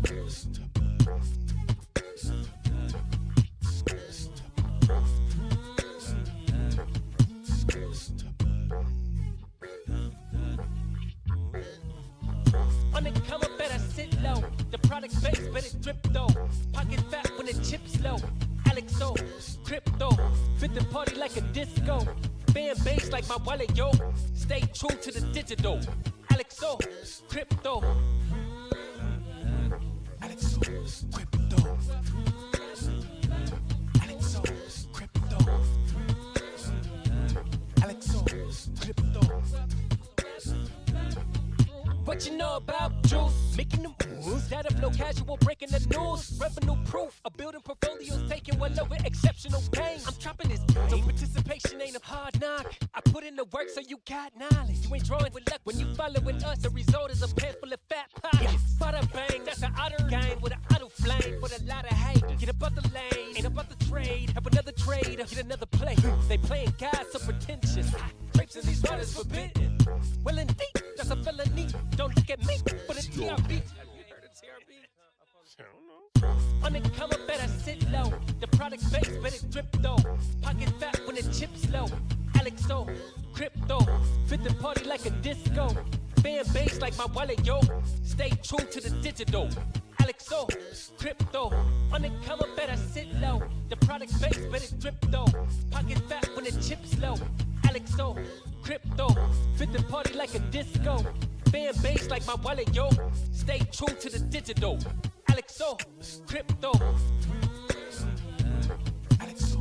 On the come up, better sit low. The product base, but it drip though. Pocket fat when the chips low. Alex O, crypto, fit the party like a disco. Fan base like my wallet, yo. Stay true to the digital. Alex O, crypto. Alex O, crypto. Alex O, crypto. Alex O, crypto. What you know about juice? Making them moves that of no casual, breaking the news. Revenue proof, a building portfolios taking well over exceptional pain. I'm trapping this, so participation ain't a hard knock. I put in the work so you got knowledge. You ain't drawing with luck when you following us. The result is a pan full of fat pockets. Bada bang, that's an outer game with an auto flame. But a lot of hate, get above the lane, ain't about the trade. Have another trade, get another play. They playing God so pretentious. Drapes in these waters forbidden. Well indeed, that's a felony. Don't look at me for the TRB. Have you heard of TRB? I don't know. On the come up, better sit low. The product base, but it drip though. Pocket fat when the chips low. Alex O, crypto, fit the party like a disco. Fan base like my wallet, yo. Stay true to the digital. Alex O, crypto. On the come up, better sit low. The product base, but it drip though. Pocket fat when the chips low. Alex O, crypto, fit the party like a disco. Fan base like my wallet, yo. Stay true to the digital. Alex O, crypto. Alex O,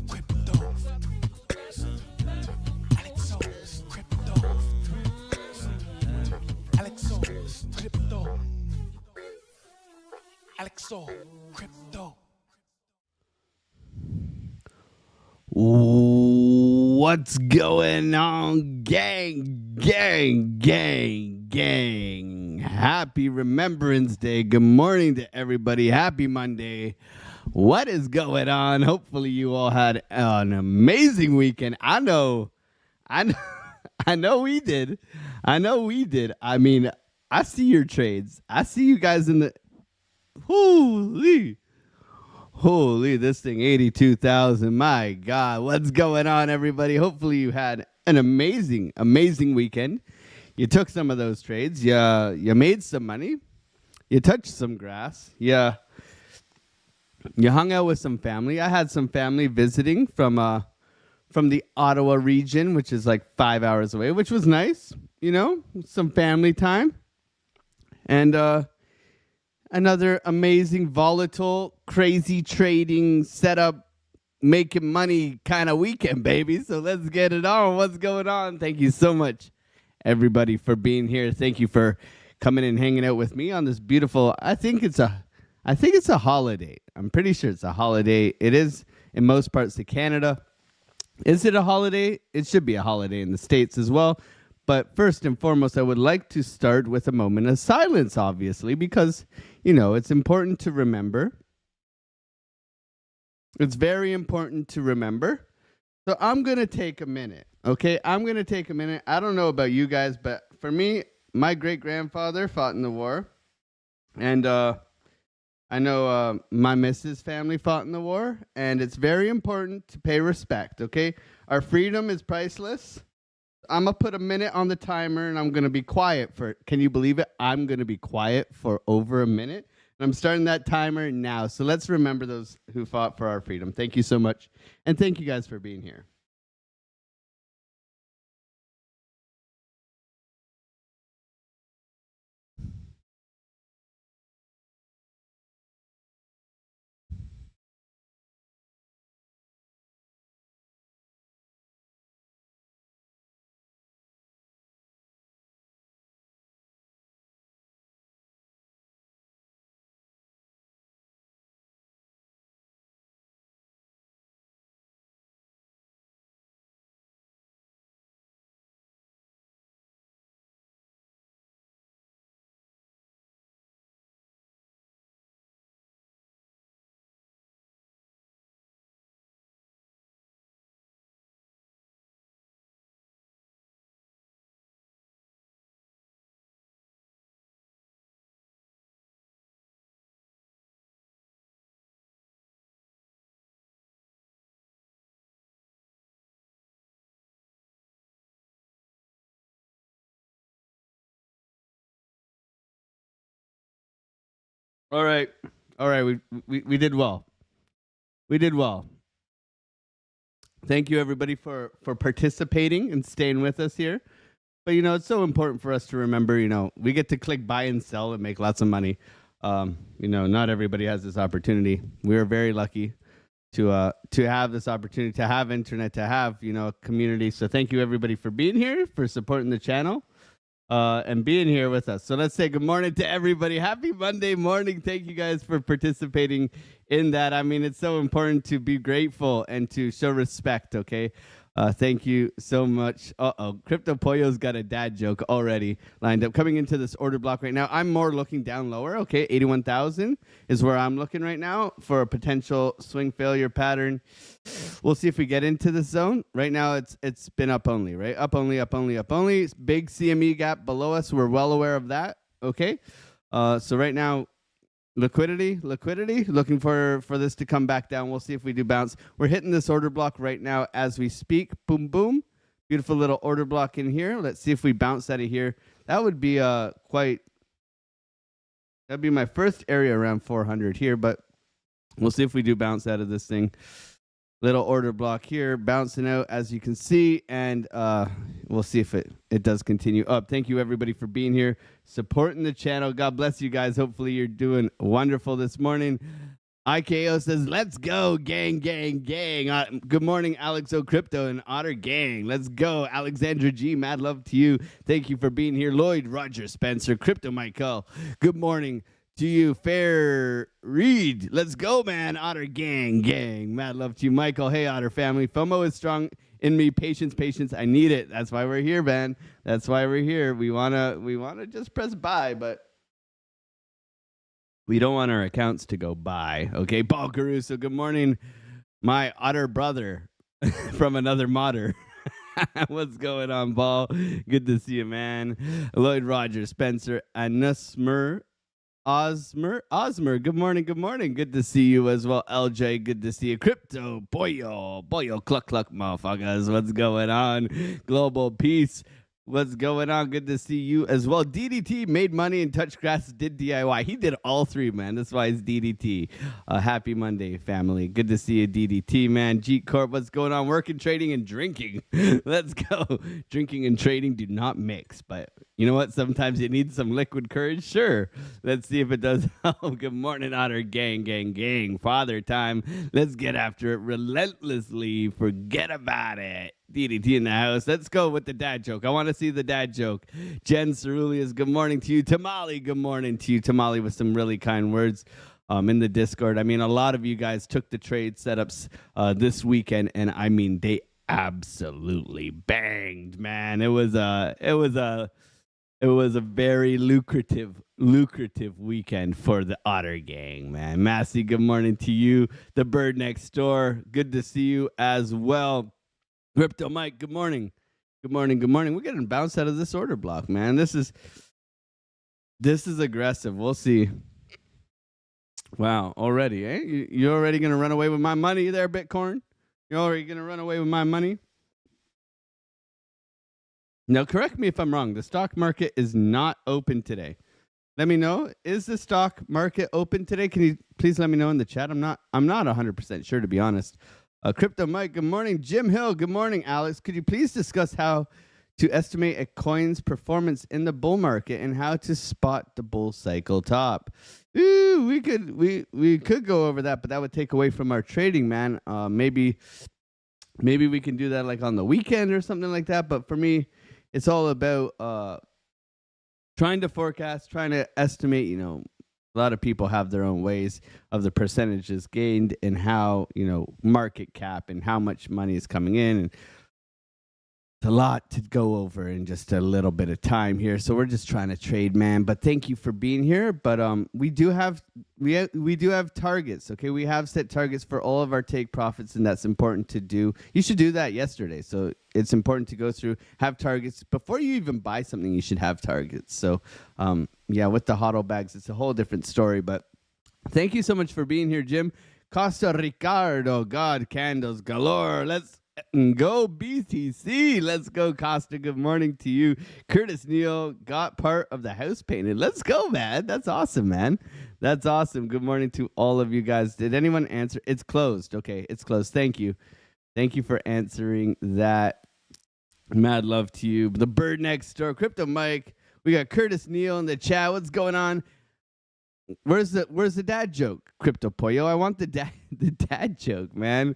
crypto. Alex O, crypto. Alex O, crypto. Alex O, crypto. What's going on, gang? Happy Remembrance Day. Good morning to everybody. Happy Monday. What is going on? Hopefully you all had an amazing weekend. I know we did. I mean, I see your trades. I see you guys in the Holy, this thing, 82,000. My God, what's going on, everybody? Hopefully you had an amazing weekend. You took some of those trades. You made some money. You touched some grass. You hung out with some family. I had some family visiting from the Ottawa region, which is like 5 hours away, which was nice. You know, some family time. And another amazing, volatile, crazy trading setup, making money kind of weekend, baby. So let's get it on. What's going on? Thank you so much, everybody, for being here. Thank you for coming and hanging out with me on this beautiful. I think it's a holiday. I'm pretty sure it's a holiday. It is in most parts of Canada. Is it a holiday? It should be a holiday in the States as well. But first and foremost, I would like to start with a moment of silence, obviously, because, you know, it's important to remember. It's very important to remember. So I'm going to take a minute, okay? I'm going to take a minute. I don't know about you guys, but for me, my great-grandfather fought in the war. And I know my missus' family fought in the war. And it's very important to pay respect, okay? Our freedom is priceless. I'm going to put a minute on the timer, and I'm going to be quiet for, can you believe it? I'm going to be quiet for over a minute. And I'm starting that timer now. So let's remember those who fought for our freedom. Thank you so much. And thank you guys for being here. All right. All right. We did well. We did well. Thank you, everybody, for participating and staying with us here. But, it's so important for us to remember, we get to click buy and sell and make lots of money. Not everybody has this opportunity. We are very lucky to have this opportunity, to have internet, to have, a community. So thank you, everybody, for being here, for supporting the channel. And being here with us. So let's say good morning to everybody. Happy Monday morning. Thank you guys for participating in that. I mean, it's so important to be grateful and to show respect, okay? Thank you so much. Crypto Pollo's got a dad joke already lined up. Coming into this order block right now, I'm more looking down lower, okay? 81,000 is where I'm looking right now for a potential swing failure pattern. We'll see if we get into this zone. Right now, it's been up only, right? Up only, up only, up only. Big CME gap below us. We're well aware of that, okay? So right now, liquidity, looking for this to come back down. We'll see if we do bounce. We're hitting this order block right now as we speak. Boom, boom. Beautiful little order block in here. Let's see if we bounce out of here. That would be that'd be my first area around 400 here, but we'll see if we do bounce out of this thing. Little order block here, bouncing out as you can see, and we'll see if it does continue up. Thank you, everybody, for being here, supporting the channel. God bless you guys. Hopefully you're doing wonderful this morning. IKO says, let's go, gang, gang, gang. Good morning, Alex O Crypto and Otter Gang. Let's go. Alexandra G, mad love to you. Thank you for being here. Lloyd, Roger, Spencer, Crypto Michael. Good morning to you, Fair Reed. Let's go, man. Otter Gang, gang. Mad love to you, Michael. Hey, Otter family. FOMO is strong in me. Patience. I need it. That's why we're here, man. That's why we're here. We wanna just press buy, but we don't want our accounts to go buy. Okay, Paul Caruso. Good morning, my Otter brother from another modder. What's going on, Paul? Good to see you, man. Lloyd, Roger, Spencer, Anusmer. Osmer, good morning. Good to see you as well. LJ, good to see you. Crypto, boyo, cluck, motherfuckers. What's going on? Global Peace, what's going on? Good to see you as well. DDT made money and touch grass, did DIY. He did all three, man. That's why it's DDT. Happy Monday, family. Good to see you, DDT, man. Jeet Corp, what's going on? Working, trading, and drinking. Let's go. Drinking and trading do not mix, but you know what? Sometimes you need some liquid courage. Sure. Let's see if it does help. Good morning, Otter Gang, gang, gang. Father time. Let's get after it relentlessly. Forget about it. DDT in the house. Let's go with the dad joke. I want to see the dad joke. Jen Ceruleus, good morning to you. Tamale, good morning to you. Tamale with some really kind words in the Discord. I mean, a lot of you guys took the trade setups this weekend, and I mean, they absolutely banged, man. It was a very lucrative weekend for the Otter Gang, man. Massey, good morning to you. The bird next door, good to see you as well. Crypto Mike, good morning. We're getting bounced out of this order block, man. This is aggressive. We'll see. Wow, already, eh? You're already going to run away with my money there, Bitcoin? You're already going to run away with my money? Now, correct me if I'm wrong. The stock market is not open today. Let me know. Is the stock market open today? Can you please let me know in the chat? I'm not 100% sure, to be honest. Crypto Mike, good morning. Jim Hill, good morning, Alex. Could you please discuss how to estimate a coin's performance in the bull market and how to spot the bull cycle top? Ooh, we could go over that, but that would take away from our trading, man. Maybe we can do that like on the weekend or something like that. But for me, it's all about trying to forecast, trying to estimate. A lot of people have their own ways of the percentages gained and how, market cap and how much money is coming in. And it's a lot to go over in just a little bit of time here. So we're just trying to trade, man. But thank you for being here. But we do have targets. Okay, we have set targets for all of our take profits, and that's important to do. You should do that yesterday. So it's important to go through, have targets before you even buy something. You should have targets. So with the hodl bags, it's a whole different story. But thank you so much for being here, Jim. Costa Ricardo, God, candles galore. Let's go BTC. Let's go, Costa. Good morning to you. Curtis Neal got part of the house painted. Let's go, man. That's awesome, man. That's awesome. Good morning to all of you guys. Did anyone answer? It's closed. Okay, it's closed. Thank you. Thank you for answering that. Mad love to you. The bird next door, Crypto Mike. We got Curtis Neal in the chat. What's going on? Where's the dad joke, Crypto Pollo? I want the dad joke, man.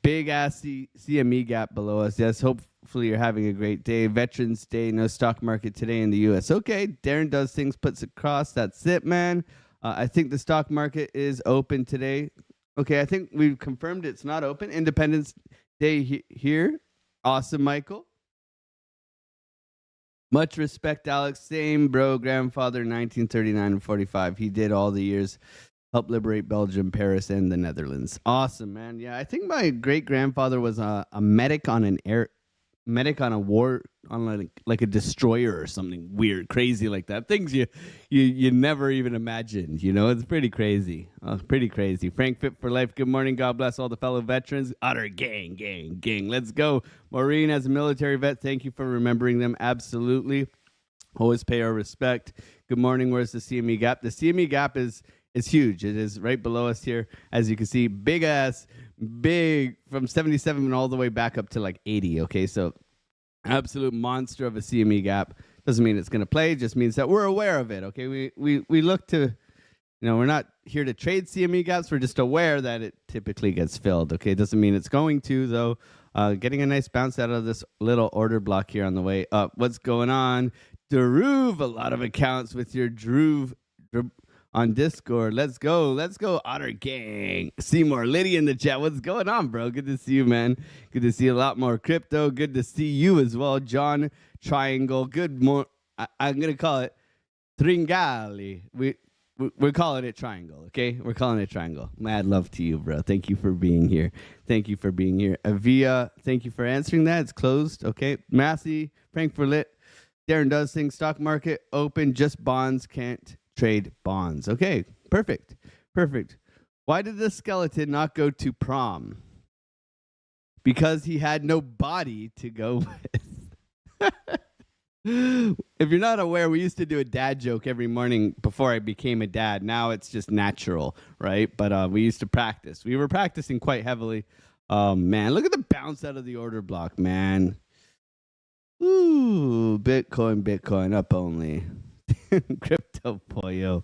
Big ass CME gap below us. Yes, hopefully you're having a great day. Veterans Day, no stock market today in the U.S. Okay, Darren does things, puts across. That's it, man. I think the stock market is open today. Okay, I think we've confirmed it's not open. Independence Day here. Awesome, Michael. Much respect, Alex. Same, bro. Grandfather, 1939 and 45. He did all the years. Helped liberate Belgium, Paris, and the Netherlands. Awesome, man. Yeah, I think my great-grandfather was a medic on a war, on like a destroyer or something weird, crazy like that. Things you never even imagined. You know, it's pretty crazy. Pretty crazy. Frank Fit for Life. Good morning. God bless all the fellow veterans. Otter gang. Let's go. Maureen, as a military vet, thank you for remembering them. Absolutely. Always pay our respect. Good morning. Where's the CME gap? The CME gap is huge. It is right below us here. As you can see, big from 77 and all the way back up to like 80. Okay, so absolute monster of a CME gap. Doesn't mean it's going to play. Just means that we're aware of it. Okay, we look to, we're not here to trade CME gaps. We're just aware that it typically gets filled. Okay, doesn't mean it's going to though. Getting a nice bounce out of this little order block here on the way up. What's going on? Dhruv, a lot of accounts with your Dhruv on Discord. Let's go, Otter Gang. Seymour, Liddy in the chat. What's going on, bro? Good to see you, man. Good to see a lot more crypto. Good to see you as well, John Triangle. Good morning. I'm gonna call it Tringali. We're calling it Triangle, okay? We're calling it Triangle. Mad love to you, bro. Thank you for being here. Avia, thank you for answering that. It's closed, okay? Massey, Frank for Lit. Darren does things. Stock market open. Just bonds, can't trade bonds. Okay, perfect. Why did the skeleton not go to prom? Because he had no body to go with. If you're not aware, we used to do a dad joke every morning before I became a dad. Now it's just natural, right? But we used to practice. We were practicing quite heavily. Man, look at the bounce out of the order block, man. Ooh, Bitcoin up only. Crypto Pollo.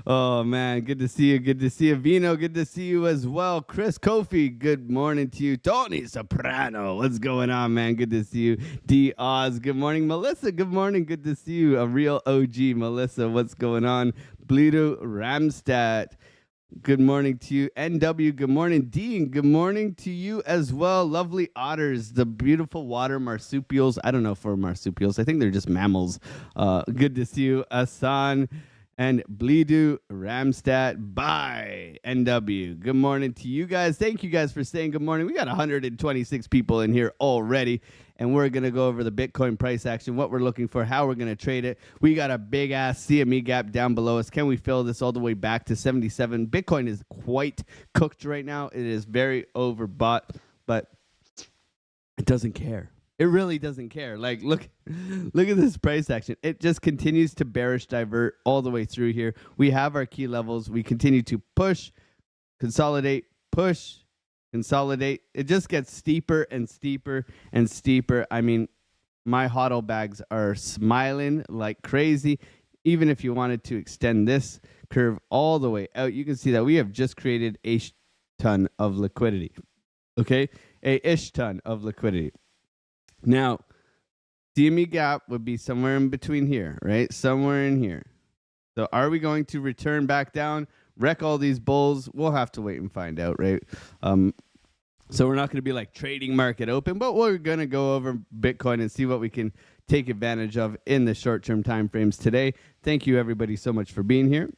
Oh man, good to see you. Vino, good to see you as well. Chris Kofi, good morning to you. Tony Soprano, what's going on, man? Good to see you. D Oz, good morning. Melissa, good morning. Good to see you. A real OG, Melissa, what's going on? Bleedo Ramstat, good morning to you. NW, good morning. Dean, good morning to you as well. Lovely otters, the beautiful water marsupials. I don't know if we're marsupials. I think they're just mammals. Good to see you. Asan and Bleedu Ramstat. Bye, NW. Good morning to you guys. Thank you guys for saying good morning. We got 126 people in here already, and we're going to go over the Bitcoin price action, what we're looking for, how we're going to trade it. We got a big-ass CME gap down below us. Can we fill this all the way back to 77? Bitcoin is quite cooked right now. It is very overbought, but it doesn't care. It really doesn't care. Like, look at this price action. It just continues to bearish divert all the way through here. We have our key levels. We continue to push, consolidate, push, consolidate. It just gets steeper and steeper and steeper. I mean, my hodl bags are smiling like crazy. Even if you wanted to extend this curve all the way out, you can see that we have just created a ton of liquidity. Okay, a ton of liquidity. Now, CME gap would be somewhere in between here, right? Somewhere in here. So are we going to return back down, wreck all these bulls? We'll have to wait and find out, right? So we're not going to be like trading market open, but we're going to go over Bitcoin and see what we can take advantage of in the short-term time frames today. Thank you, everybody, so much for being here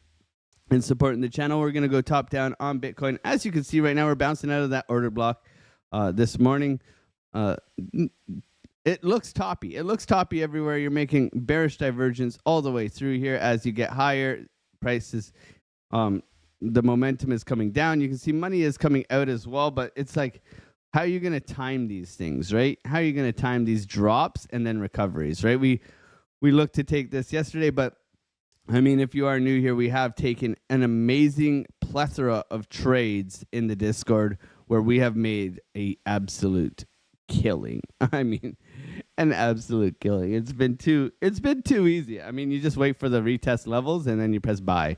and supporting the channel. We're going to go top down on Bitcoin. As you can see right now, we're bouncing out of that order block this morning. It looks toppy. It looks toppy everywhere. You're making bearish divergence all the way through here. As you get higher prices, the momentum is coming down. You can see money is coming out as well, but it's like, how are you going to time these things, right? How are you going to time these drops and then recoveries, right? We looked to take this yesterday, but I mean, if you are new here, we have taken an amazing plethora of trades in the Discord where we have made a absolute killing. I mean, an absolute killing. It's been too easy. I mean, you just wait for the retest levels and then you press buy.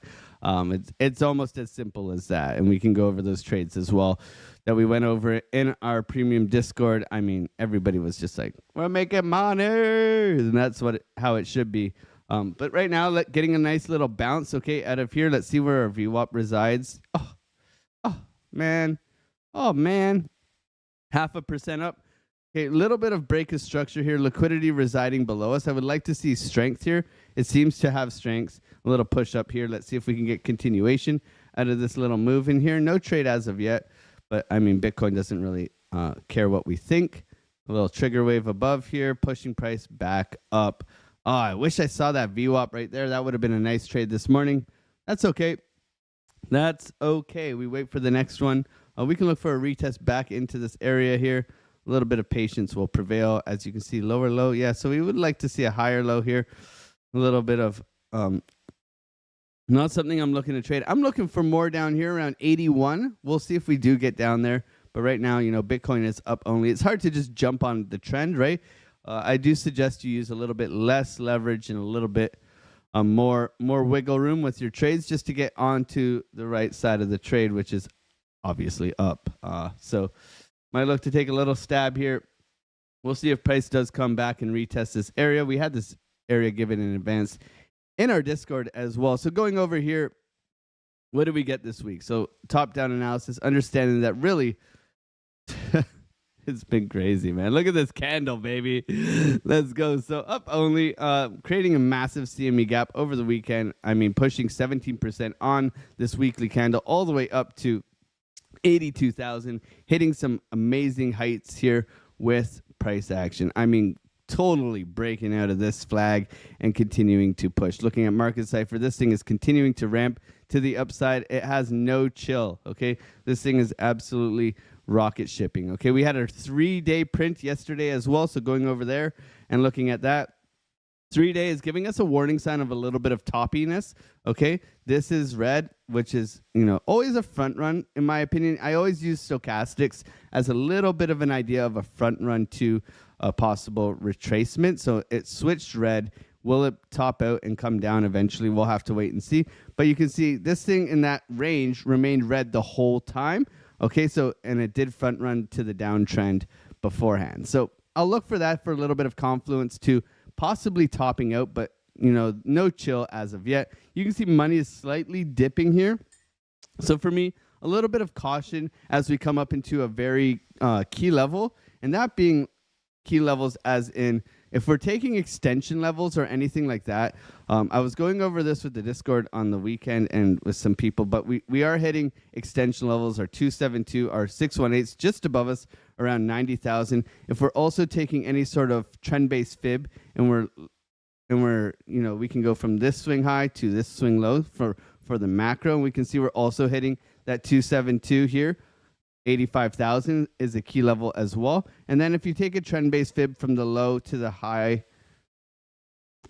It's almost as simple as that, and we can go over those trades as well that we went over in our premium Discord. I mean, everybody was just like, "We're making money," and that's how it should be. But right now, getting a nice little bounce. Okay, out of here, let's see where our VWAP resides. Oh man, oh man, 0.5% up. Okay, a little bit of break of structure here. Liquidity residing below us. I would like to see strength here. It seems to have strength. A little push up here. Let's see if we can get continuation out of this little move in here. No trade as of yet, but I mean, Bitcoin doesn't really care what we think. A little trigger wave above here, pushing price back up. Oh, I wish I saw that VWAP right there. That would have been a nice trade this morning. That's okay. That's okay. We wait for the next one. We can look for a retest back into this area here. A little bit of patience will prevail. As you can see, lower low. Yeah, so we would like to see a higher low here. A little bit of not something I'm looking to trade. I'm looking for more down here around 81. We'll see if we do get down there. But right now, Bitcoin is up only. It's hard to just jump on the trend, right? I do suggest you use a little bit less leverage and a little bit more wiggle room with your trades just to get onto the right side of the trade, which is obviously up. So might look to take a little stab here. We'll see if price does come back and retest this area. We had this area given in advance in our Discord as well. So going over here, what did we get this week? So top-down analysis, understanding that really it's been crazy, man. Look at this candle, baby. Let's go. So up only, creating a massive CME gap over the weekend. I mean, pushing 17% on this weekly candle all the way up to 82,000, hitting some amazing heights here with price action. I mean, totally breaking out of this flag and continuing to push. Looking at market cipher, this thing is continuing to ramp to the upside. It has no chill, okay? This thing is absolutely rocket shipping, okay? We had our 3-day print yesterday as well, so going over there and looking at that, 3 days giving us a warning sign of a little bit of toppiness, okay? This is red, which is, always a front run, in my opinion. I always use stochastics as a little bit of an idea of a front run to a possible retracement. So it switched red. Will it top out and come down eventually? We'll have to wait and see. But you can see this thing in that range remained red the whole time. Okay, so, and it did front run to the downtrend beforehand. So I'll look for that for a little bit of confluence to possibly topping out, but, no chill as of yet. You can see money is slightly dipping here. So for me, a little bit of caution as we come up into a very key level, and that being key levels as in if we're taking extension levels or anything like that. I was going over this with the Discord on the weekend and with some people, but we are hitting extension levels, our 272, our 618s just above us around 90,000. If we're also taking any sort of trend-based fib and we're we can go from this swing high to this swing low for the macro, and we can see we're also hitting that 272 here. 85,000 is a key level as well. And then if you take a trend-based fib from the low to the high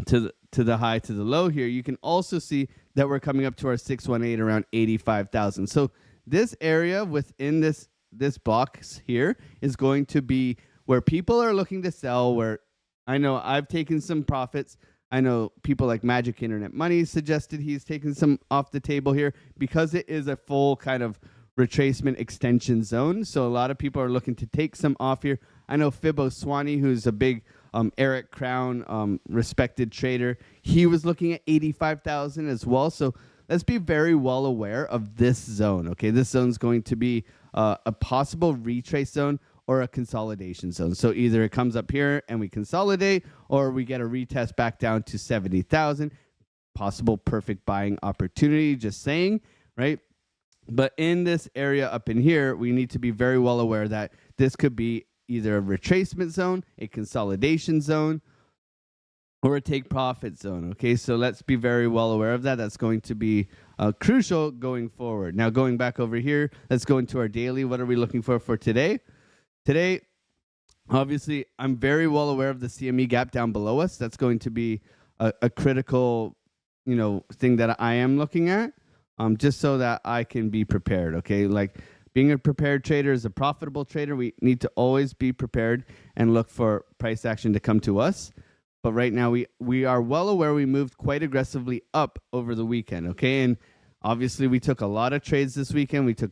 to the high to the low here, you can also see that we're coming up to our 618 around 85,000. So this area within this box here is going to be where people are looking to sell, where I know I've taken some profits. I know people like Magic Internet Money suggested he's taken some off the table here because it is a full kind of retracement extension zone. So a lot of people are looking to take some off here. I know Fibo Swanee, who's a big Eric Crown respected trader, he was looking at 85,000 as well. So let's be very well aware of this zone. Okay, this zone's going to be a possible retrace zone or a consolidation zone. So either it comes up here and we consolidate, or we get a retest back down to 70,000. Possible perfect buying opportunity, just saying, right? But in this area up in here, we need to be very well aware that this could be either a retracement zone, a consolidation zone, or a take profit zone. Okay, so let's be very well aware of that. That's going to be crucial going forward. Now, going back over here, let's go into our daily. What are we looking for today? Today, obviously, I'm very well aware of the CME gap down below us. That's going to be a critical thing that I am looking at, just so that I can be prepared. Okay, like being a prepared trader is a profitable trader. We need to always be prepared and look for price action to come to us. But right now we are well aware we moved quite aggressively up over the weekend. Okay, and obviously we took a lot of trades this weekend. We took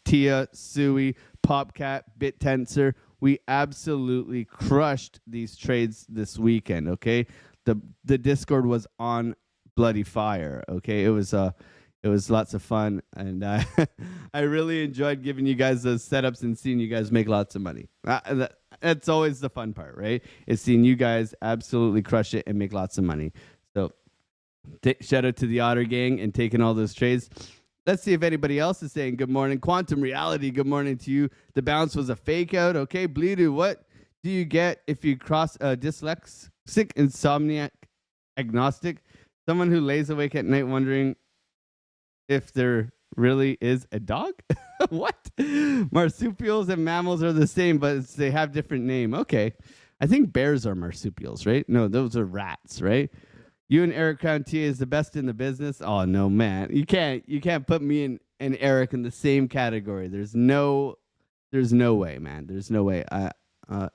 TIA, SUI, PopCat, BitTensor. We absolutely crushed these trades this weekend. Okay, the Discord was on bloody fire. Okay, it was lots of fun, and I really enjoyed giving you guys those setups and seeing you guys make lots of money. That's always the fun part, right? Is seeing you guys absolutely crush it and make lots of money. So shout out to the Otter Gang and taking all those trades. Let's see if anybody else is saying good morning. Quantum Reality, good morning to you. The bounce was a fake out. Okay, Bleedu, what do you get if you cross a dyslexic, insomniac, agnostic, someone who lays awake at night wondering if there really is a dog? What? Marsupials and mammals are the same, but they have different name. Okay. I think bears are marsupials, right? No, those are rats, right? You and Eric Crown T is the best in the business. Oh no, man. You can't put me and Eric in the same category. There's no way, man. There's no way.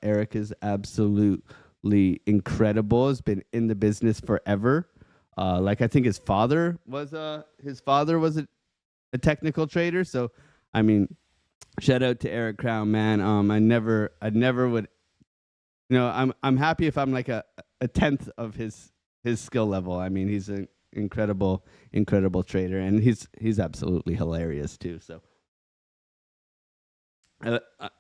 Eric is absolutely incredible. Has been in the business forever. Like I think his father was a technical trader. So I mean, shout out to Eric Crown, man. I never would, I'm happy if I'm like a tenth of his skill level. I mean, he's an incredible trader, and he's absolutely hilarious too. So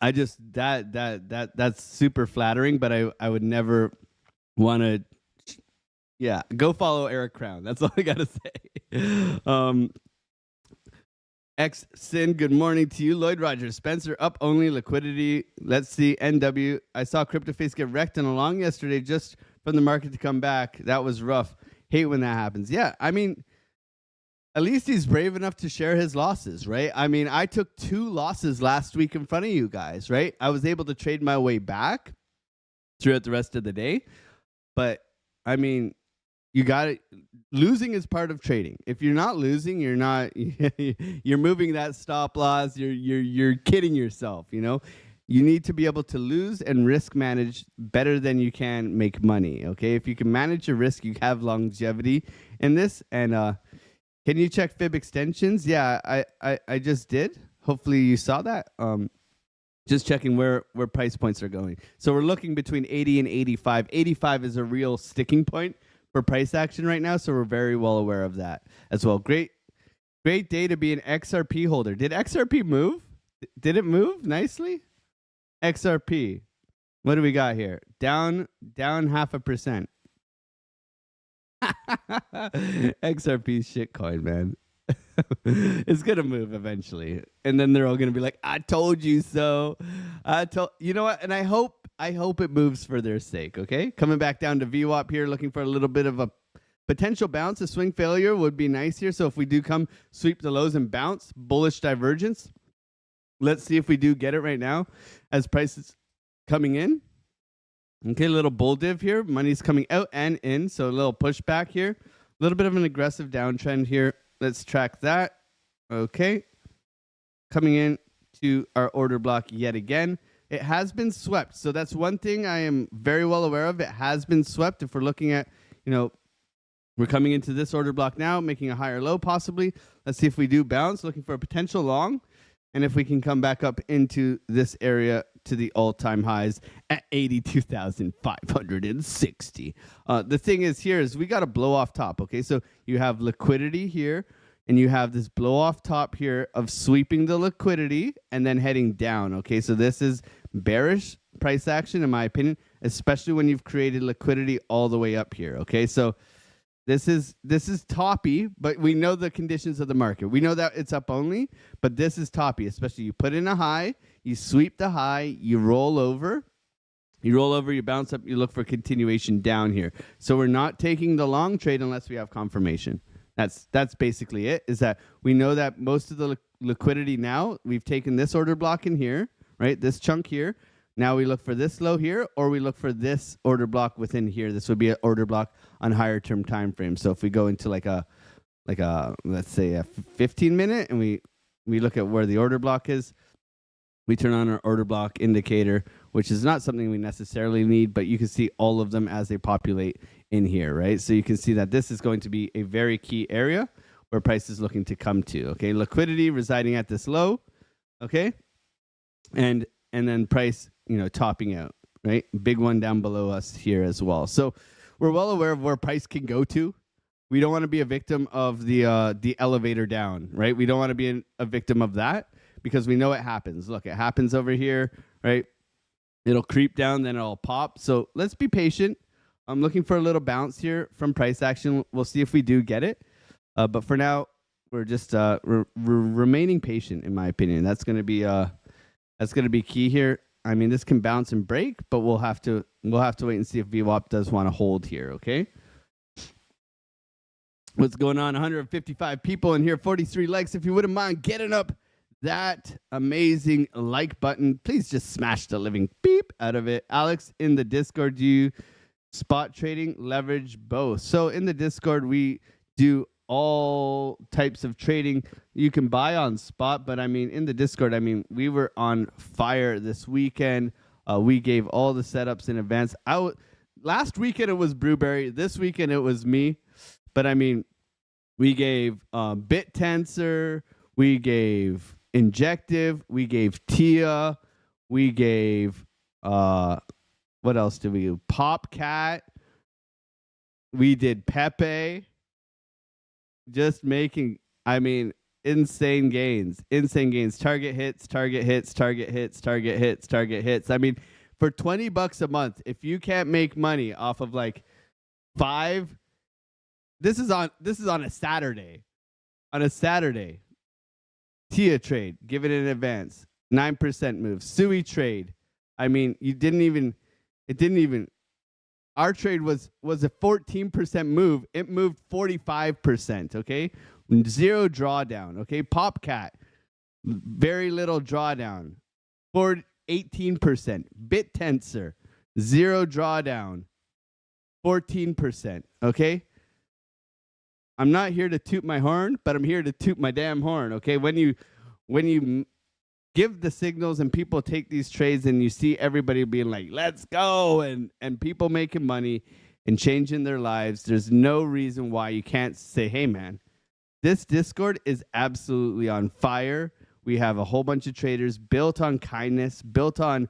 I just that's super flattering, but I would never want to. Yeah, go follow Eric Crown. That's all I gotta say. X Sin, good morning to you. Lloyd Rogers, Spencer, up only liquidity. Let's see. NW. I saw CryptoFace get wrecked on a long yesterday just from the market to come back. That was rough. Hate when that happens. Yeah, I mean, at least he's brave enough to share his losses, right? I mean, I took 2 losses last week in front of you guys, right? I was able to trade my way back throughout the rest of the day. But, I mean, you got it. Losing is part of trading. If you're not losing, you're moving that stop loss. You're kidding yourself. You need to be able to lose and risk manage better than you can make money. Okay, if you can manage your risk, you have longevity in this. And can you check fib extensions? Yeah, I just did. Hopefully you saw that. Just checking where price points are going. So we're looking between 80 and 85. 85 is a real sticking point for price action right now, so we're very well aware of that as well. Great day to be an XRP holder. Did XRP move? Did it move nicely? XRP. What do we got here? Down 0.5%. XRP shitcoin, man. It's gonna move eventually, and then they're all gonna be like, "I told you so." You know what? And I hope it moves for their sake. Okay, coming back down to VWAP here, looking for a little bit of a potential bounce. A swing failure would be nice here. So if we do come sweep the lows and bounce, bullish divergence. Let's see if we do get it right now as prices coming in. Okay, a little bull div here. Money's coming out and in, so a little pushback here. A little bit of an aggressive downtrend here. Let's track that. Okay. Coming in to our order block yet again. It has been swept. So that's one thing I am very well aware of. It has been swept. If we're looking at, we're coming into this order block now, making a higher low possibly. Let's see if we do bounce, looking for a potential long. And if we can come back up into this area to the all-time highs at 82,560. The thing is here is we got to blow off top, okay? So you have liquidity here, and you have this blow off top here of sweeping the liquidity and then heading down, okay? So this is bearish price action, in my opinion, especially when you've created liquidity all the way up here, okay? So this is toppy, but we know the conditions of the market. We know that it's up only, but this is toppy, especially you put in a high, you sweep the high, you roll over, you bounce up, you look for continuation down here. So we're not taking the long trade unless we have confirmation. That's basically it, is that we know that most of the liquidity now, we've taken this order block in here, right? This chunk here. Now we look for this low here, or we look for this order block within here. This would be an order block on higher term time frame. So if we go into like a let's say a 15-minute, and we look at where the order block is, we turn on our order block indicator, which is not something we necessarily need, but you can see all of them as they populate in here, right? So you can see that this is going to be a very key area where price is looking to come to, okay? Liquidity residing at this low, okay? And then price, topping out, right? Big one down below us here as well. So we're well aware of where price can go to. We don't want to be a victim of the elevator down, right? We don't want to be a victim of that because we know it happens. Look, it happens over here, right? It'll creep down, then it'll pop. So let's be patient. I'm looking for a little bounce here from price action. We'll see if we do get it. But for now, we're just remaining patient, in my opinion. That's going to be key here. I mean, this can bounce and break, but we'll have to wait and see if VWAP does want to hold here. Okay. What's going on? 155 people in here, 43 likes. If you wouldn't mind getting up that amazing like button, please just smash the living beep out of it. Alex, in the Discord, do you spot trading, leverage, both? So in the Discord, we do all types of trading. You can buy on spot, but I mean, in the Discord, I mean, we were on fire this weekend. We gave all the setups in advance. Last weekend it was Brewberry. This weekend it was me. But I mean, we gave BitTensor, we gave Injective, we gave Tia, we gave what else did we do? Popcat, we did Pepe. Just making, I mean, insane gains. Target hits. I mean, for $20 a month, if you can't make money off of like 5. This is on a Saturday. On a Saturday. Tia trade, give it in advance. 9% move. Sui trade. I mean, it didn't even our trade was a 14% move. It moved 45%, okay? 0 drawdown, okay? Popcat, very little drawdown. 18%. BitTensor, 0 drawdown. 14%, okay? I'm not here to toot my horn, but I'm here to toot my damn horn, okay? When you give the signals and people take these trades and you see everybody being like, let's go, and people making money and changing their lives, there's no reason why you can't say, hey, man, this Discord is absolutely on fire. We have a whole bunch of traders built on kindness, built on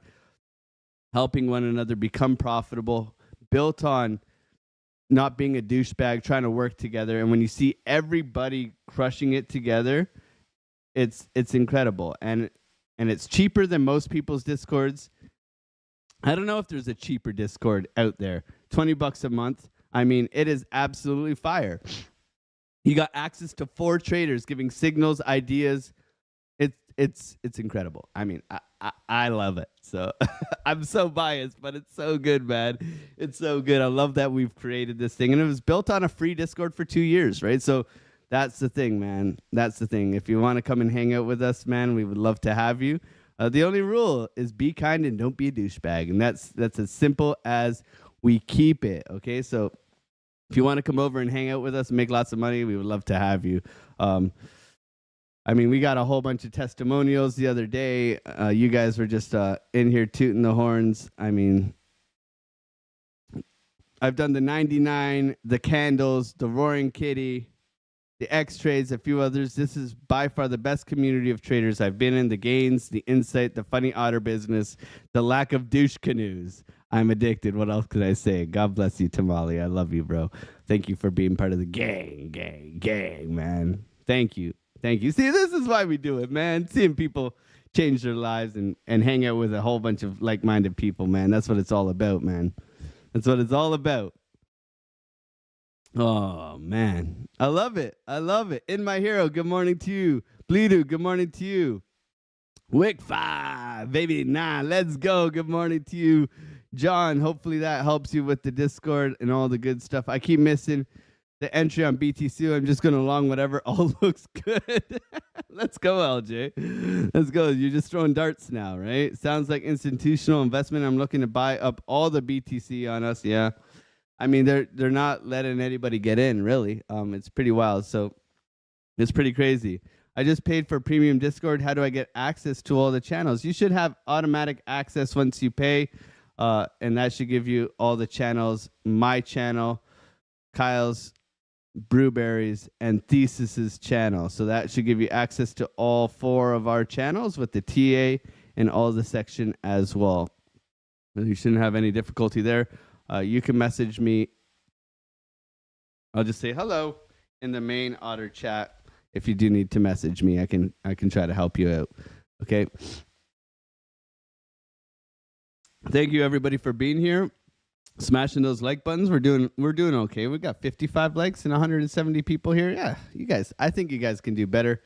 helping one another become profitable, built on not being a douchebag, trying to work together. And when you see everybody crushing it together, it's incredible. And it's cheaper than most people's Discords. I don't know if there's a cheaper Discord out there. $20 a month. I mean, it is absolutely fire. You got access to 4 traders giving signals, ideas. It's incredible. I mean, I love it. So I'm so biased, but it's so good, man. It's so good. I love that we've created this thing. And it was built on a free Discord for 2 years, right? So that's the thing, man. That's the thing. If you want to come and hang out with us, man, we would love to have you. The only rule is be kind and don't be a douchebag. And that's as simple as we keep it, okay? So if you want to come over and hang out with us and make lots of money, we would love to have you. I mean, we got a whole bunch of testimonials the other day. You guys were just in here tooting the horns. I mean, I've done the 99, the candles, the Roaring Kitty, the X trades, a few others. This is by far the best community of traders I've been in. The gains, the insight, the funny otter business, the lack of douche canoes. I'm addicted. What else could I say? God bless you, Tamale. I love you, bro. Thank you for being part of the gang, man. Thank you. Thank you. See, this is why we do it, man. Seeing people change their lives and hang out with a whole bunch of like-minded people, man. That's what it's all about, man. That's what it's all about. Oh, man. I love it. I love it. In My Hero, good morning to you. Bleedu, good morning to you. Wick 5, baby. Let's go. Good morning to you. John, hopefully that helps you with the Discord and all the good stuff. I keep missing the entry on BTC. I'm just going to long whatever all looks good. Let's go, LJ. Let's go. You're just throwing darts now, right? Sounds like institutional investment. I'm looking to buy up all the BTC on us. Yeah. I mean, they're not letting anybody get in, really. It's pretty wild. So it's pretty crazy. I just paid for premium Discord. How do I get access to all the channels? You should have automatic access once you pay, and that should give you all the channels. My channel, Kyle's, Brewberry's, and Thesis's channel. So that should give you access to all 4 of our channels with the TA and all the section as well. You shouldn't have any difficulty there. You can message me. I'll just say hello in the main Otter chat. If you do need to message me, I can try to help you out. Okay. Thank you everybody for being here. Smashing those like buttons. We're doing okay. We got 55 likes and 170 people here. Yeah, you guys. I think you guys can do better.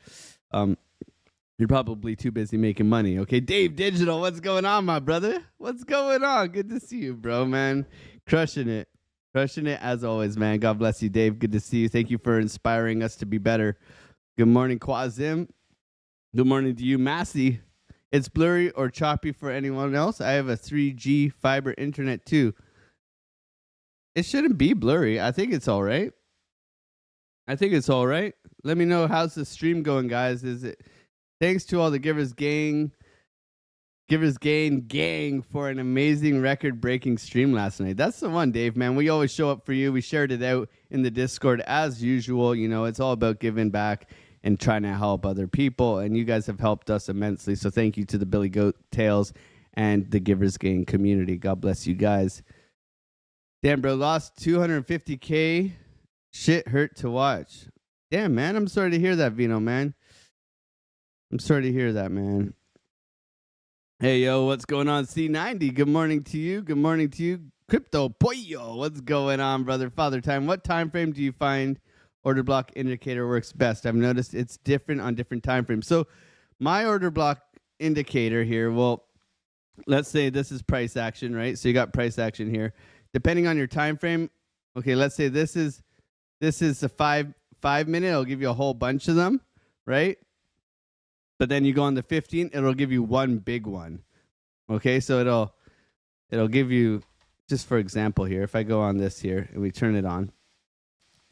You're probably too busy making money. Okay, Dave Digital, what's going on, my brother? What's going on? Good to see you, bro, man. Crushing it as always, man. God bless you, Dave. Good to see you. Thank you for inspiring us to be better. Good morning, Quazim. Good morning to you, Massey. It's blurry or choppy for anyone else. I have a 3G fiber internet too. It shouldn't be blurry. I think it's all right. Let me know how's the stream going, guys. Is it? Thanks to all the Givers Gain gang for an amazing record-breaking stream last night. That's the one, Dave, man. We always show up for you. We shared it out in the Discord as usual. You know, it's all about giving back and trying to help other people, and you guys have helped us immensely. So thank you to the Billy Goat Tales and the Givers Gang community. God bless you guys. Damn, bro, lost 250K. Shit hurt to watch. Damn, man, I'm sorry to hear that, Vino, man. I'm sorry to hear that, man. Hey, yo, what's going on, C90? Good morning to you. Good morning to you. Crypto Pollo, what's going on, brother? Father Time, what time frame do you find order block indicator works best? I've noticed it's different on different time frames. So my order block indicator here, well, let's say this is price action, right? So you got price action here. Depending on your time frame, okay, let's say this is a five minute. It'll give you a whole bunch of them, right? But then you go on the 15, it'll give you one big one. Okay, so it'll give you, just for example here, if I go on this here and we turn it on,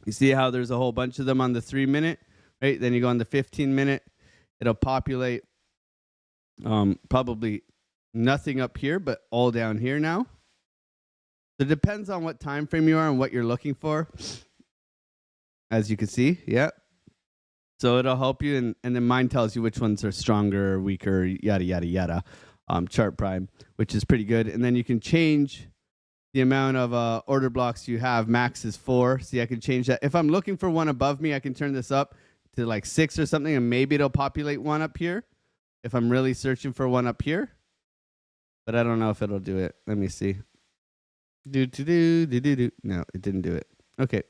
you see how there's a whole bunch of them on the 3 minute, right? Then you go on the 15 minute, it'll populate probably nothing up here, but all down here now. So it depends on what time frame you are and what you're looking for. As you can see, yeah. So it'll help you, and then mine tells you which ones are stronger or weaker, yada, yada, yada. Chart Prime, which is pretty good. And then you can change the amount of order blocks you have. Max is 4. See, I can change that. If I'm looking for one above me, I can turn this up to like 6 or something, and maybe it'll populate one up here if I'm really searching for one up here. But I don't know if it'll do it. Let me see. No, it didn't do it. Okay.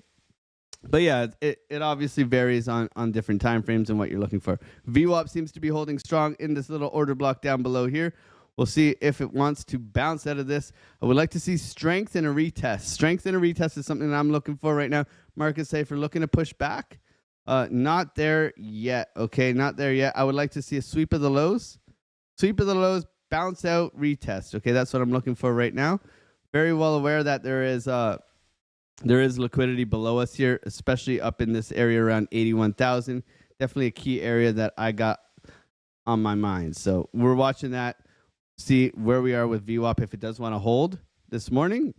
But yeah, it obviously varies on different time frames and what you're looking for. VWAP seems to be holding strong in this little order block down below here. We'll see if it wants to bounce out of this. I would like to see strength and a retest. Strength and a retest is something that I'm looking for right now. Market Safer looking to push back. Not there yet. Okay, not there yet. I would like to see a sweep of the lows. Sweep of the lows, bounce out, retest. Okay, that's what I'm looking for right now. Very well aware that there is liquidity below us here, especially up in this area around 81,000. Definitely a key area that I got on my mind. So we're watching that, see where we are with VWAP if it does want to hold this morning.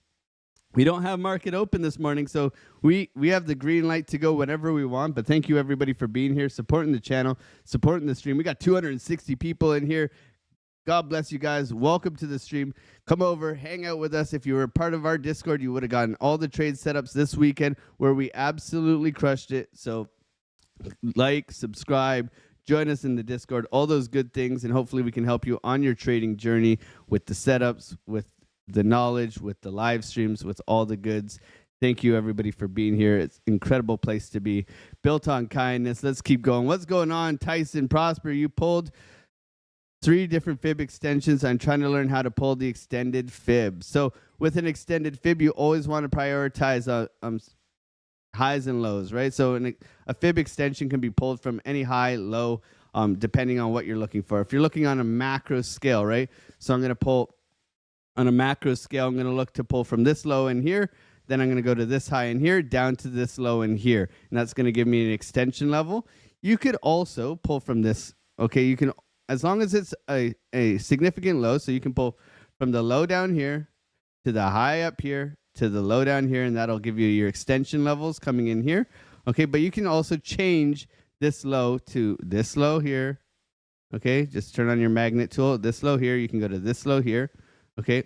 We don't have market open this morning, so we have the green light to go whenever we want. But thank you, everybody, for being here, supporting the channel, supporting the stream. We got 260 people in here. God bless you guys. Welcome to the stream. Come over, hang out with us. If you were part of our Discord, you would have gotten all the trade setups this weekend where we absolutely crushed it. So like, subscribe, join us in the Discord, all those good things, and hopefully we can help you on your trading journey with the setups, with the knowledge, with the live streams, with all the goods. Thank you, everybody, for being here. It's an incredible place to be. Built on kindness. Let's keep going. What's going on, Tyson Prosper? You pulled 3 different fib extensions. I'm trying to learn how to pull the extended fib. So with an extended fib, you always want to prioritize highs and lows, right? So a fib extension can be pulled from any high, low, depending on what you're looking for. If you're looking on a macro scale, right? So I'm going to pull on a macro scale. I'm going to look to pull from this low in here. Then I'm going to go to this high in here, down to this low in here. And that's going to give me an extension level. You could also pull from this. Okay, you can, as long as it's a significant low, so you can pull from the low down here to the high up here to the low down here, and that'll give you your extension levels coming in here. Okay, but you can also change this low to this low here. Okay, just turn on your magnet tool. This low here, you can go to this low here. Okay,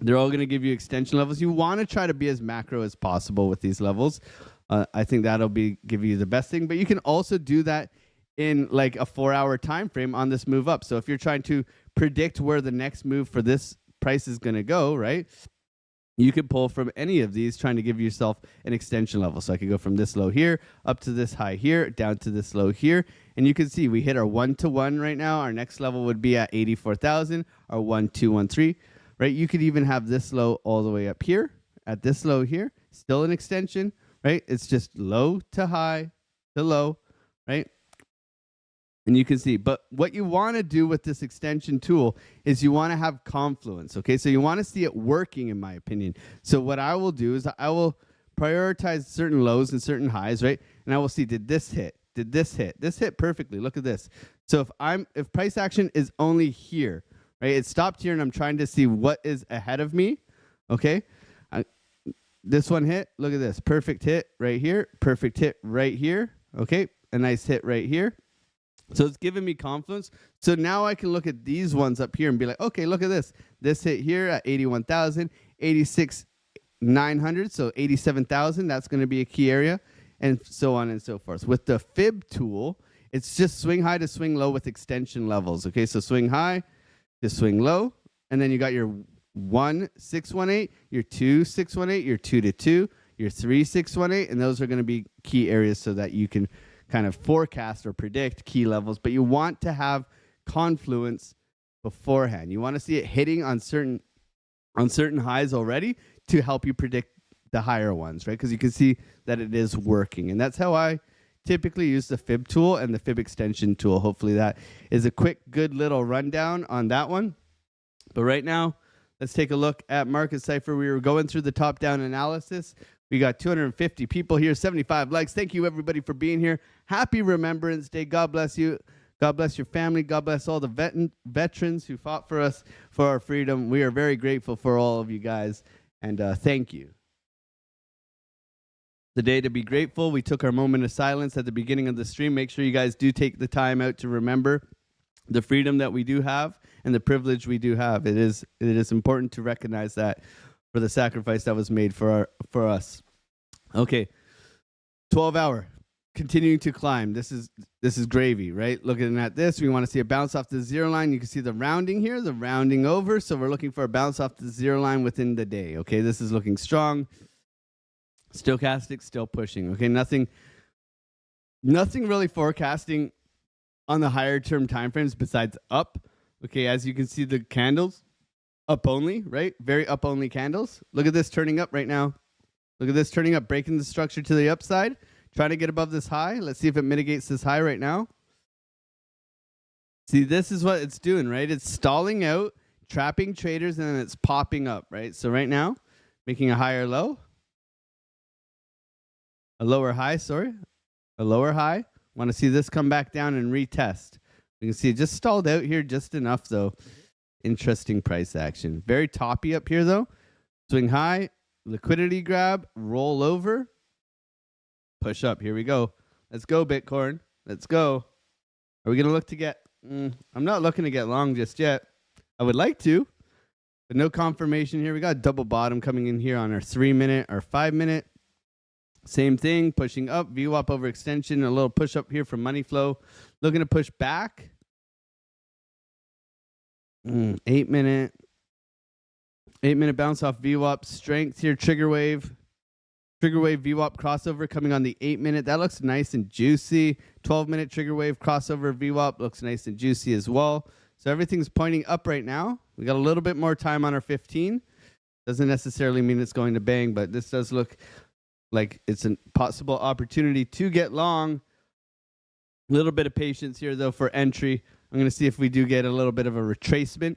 they're all going to give you extension levels. You want to try to be as macro as possible with these levels. I think that'll give you the best thing. But you can also do that in like a 4-hour time frame on this move up. So if you're trying to predict where the next move for this price is going to go, right? You could pull from any of these, trying to give yourself an extension level. So I could go from this low here up to this high here, down to this low here. And you can see we hit our 1-to-1 right now. Our next level would be at 84,000, our 1-2-1-3, right? You could even have this low all the way up here at this low here, still an extension, right? It's just low to high to low, right? And you can see, but what you want to do with this extension tool is you want to have confluence, okay? So you want to see it working, in my opinion. So what I will do is I will prioritize certain lows and certain highs, right? And I will see, did this hit? Did this hit? This hit perfectly. Look at this. So if price action is only here, right? It stopped here and I'm trying to see what is ahead of me, okay? This one hit. Look at this. Perfect hit right here. Perfect hit right here, okay? A nice hit right here. So it's giving me confluence. So now I can look at these ones up here and be like, okay, look at this. This hit here at 81,000, 86,900, so 87,000. That's going to be a key area, and so on and so forth. With the fib tool, it's just swing high to swing low with extension levels. Okay, so swing high to swing low, and then you got your 1-618, your 2-618, your 2-2, your 3-618, and those are going to be key areas so that you can kind of forecast or predict key levels. But you want to have confluence beforehand. You want to see it hitting on certain highs already to help you predict the higher ones, right? Because you can see that it is working. And that's how I typically use the fib tool and the fib extension tool. Hopefully that is a quick, good little rundown on that one. But right now, let's take a look at Market Cypher. We were going through the top-down analysis. We got 250 people here, 75 likes. Thank you, everybody, for being here. Happy Remembrance Day. God bless you. God bless your family. God bless all the veterans who fought for us for our freedom. We are very grateful for all of you guys, and thank you. The day to be grateful. We took our moment of silence at the beginning of the stream. Make sure you guys do take the time out to remember the freedom that we do have and the privilege we do have. It is important to recognize that for the sacrifice that was made for us. Okay, 12-hour, continuing to climb. This is gravy, right? Looking at this, we want to see a bounce off the zero line. You can see the rounding here, the rounding over. So we're looking for a bounce off the zero line within the day. Okay, this is looking strong. Stochastic, still pushing. Okay, nothing really forecasting on the higher term time frames besides up. Okay, as you can see, the candles up only, right? Very up only candles. Look at this turning up right now. Look at this turning up, breaking the structure to the upside, trying to get above this high. Let's see if it mitigates this high right now. See, this is what it's doing, right? It's stalling out, trapping traders, and then it's popping up, right? So right now, making a higher low. A lower high, sorry. A lower high. Want to see this come back down and retest. You can see it just stalled out here just enough, though. Interesting price action. Very toppy up here, though. Swing high, liquidity grab, roll over, push up. Here we go. Let's go, Bitcoin. Let's go. Are we going to look to get... I'm not looking to get long just yet. I would like to, but no confirmation here. We got double bottom coming in here on our 3-minute or 5-minute. Same thing, pushing up, VWAP over extension, a little push up here from money flow. Looking to push back. 8-minute bounce off VWAP, strength here, trigger wave VWAP crossover coming on the 8-minute. That looks nice and juicy. 12-minute trigger wave crossover VWAP looks nice and juicy as well. So everything's pointing up right now. We got a little bit more time on our 15. Doesn't necessarily mean it's going to bang, but this does look like it's a possible opportunity to get long. A little bit of patience here, though, for entry. I'm going to see if we do get a little bit of a retracement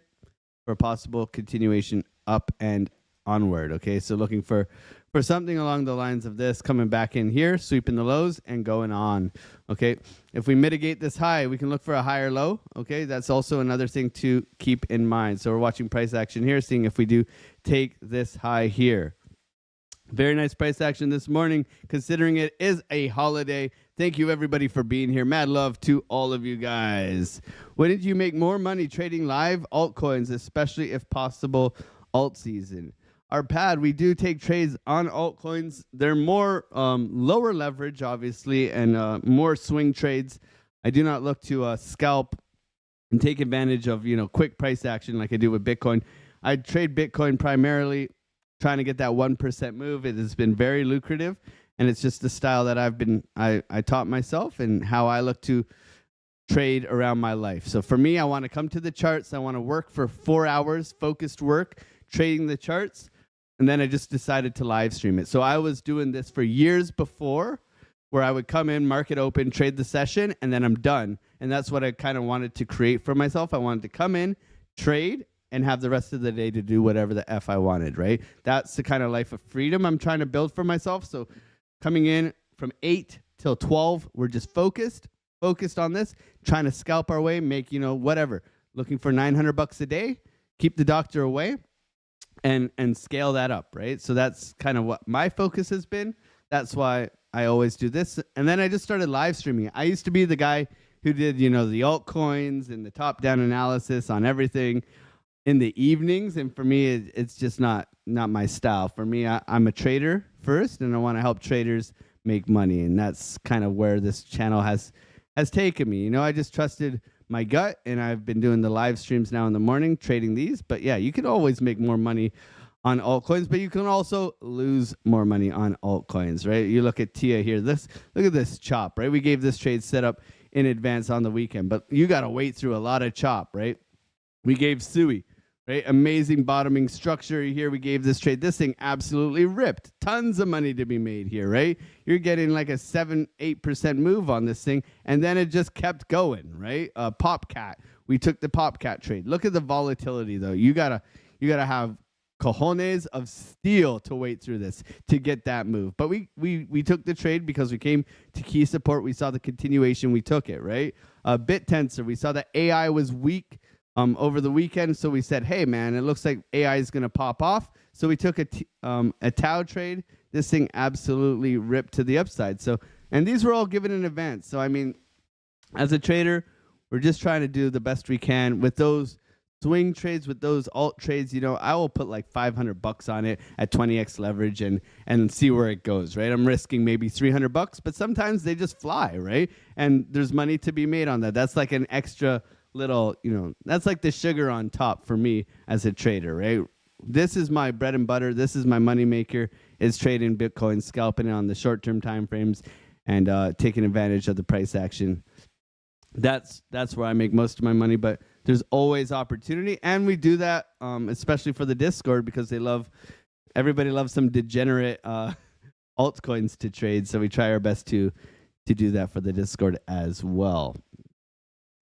for a possible continuation up and onward. Okay, so looking for something along the lines of this, coming back in here, sweeping the lows and going on. Okay, if we mitigate this high, we can look for a higher low. Okay, that's also another thing to keep in mind. So we're watching price action here, seeing if we do take this high here. Very nice price action this morning, considering it is a holiday. Thank you, everybody, for being here. Mad love to all of you guys. When did you make more money trading live altcoins, especially if possible alt season? Our pad, we do take trades on altcoins. They're more lower leverage, obviously, and more swing trades. I do not look to scalp and take advantage of quick price action like I do with Bitcoin. I trade Bitcoin primarily trying to get that 1% move. It has been very lucrative, and it's just the style that I taught myself and how I look to trade around my life. So for me, I want to come to the charts. I want to work for 4 hours, focused work, trading the charts, and then I just decided to live stream it. So I was doing this for years before, where I would come in, market open, trade the session, and then I'm done. And that's what I kind of wanted to create for myself. I wanted to come in, trade, and have the rest of the day to do whatever the F I wanted, right? That's the kind of life of freedom I'm trying to build for myself. So coming in from 8 till 12, we're just focused on this, trying to scalp our way, make, whatever, looking for $900 a day, keep the doctor away, and scale that up, right? So that's kind of what my focus has been. That's why I always do this. And then I just started live streaming. I used to be the guy who did, the altcoins and the top-down analysis on everything in the evenings, and for me, it's just not my style. For me, I'm a trader first, and I want to help traders make money, and that's kind of where this channel has taken me. I just trusted my gut, and I've been doing the live streams now in the morning, trading these. But yeah, you can always make more money on altcoins, but you can also lose more money on altcoins, right? You look at TIA here. Look at this chop, right? We gave this trade set up in advance on the weekend, but you got to wait through a lot of chop, right? We gave SUI, right? Amazing bottoming structure here. We gave this trade. This thing absolutely ripped. Tons of money to be made here, right? You're getting like a 7-8% move on this thing, and then it just kept going, right? Popcat. We took the Popcat trade. Look at the volatility, though. You gotta have cojones of steel to wait through this to get that move. But we took the trade because we came to key support. We saw the continuation. We took it, right? BitTensor. We saw that AI was weak over the weekend, so we said, hey, man, it looks like AI is going to pop off. So we took a Tau trade. This thing absolutely ripped to the upside. So, and these were all given in advance. So, I mean, as a trader, we're just trying to do the best we can with those swing trades, with those alt trades. I will put like $500 on it at 20x leverage and see where it goes, right? I'm risking maybe $300, but sometimes they just fly, right? And there's money to be made on that. That's like an extra little, that's like the sugar on top for me as a trader, right? This is my bread and butter. This is my money maker, is trading Bitcoin, scalping it on the short-term time frames, and taking advantage of the price action. That's where I make most of my money, but there's always opportunity, and we do that especially for the Discord, because everybody loves some degenerate altcoins to trade, so we try our best to do that for the Discord as well.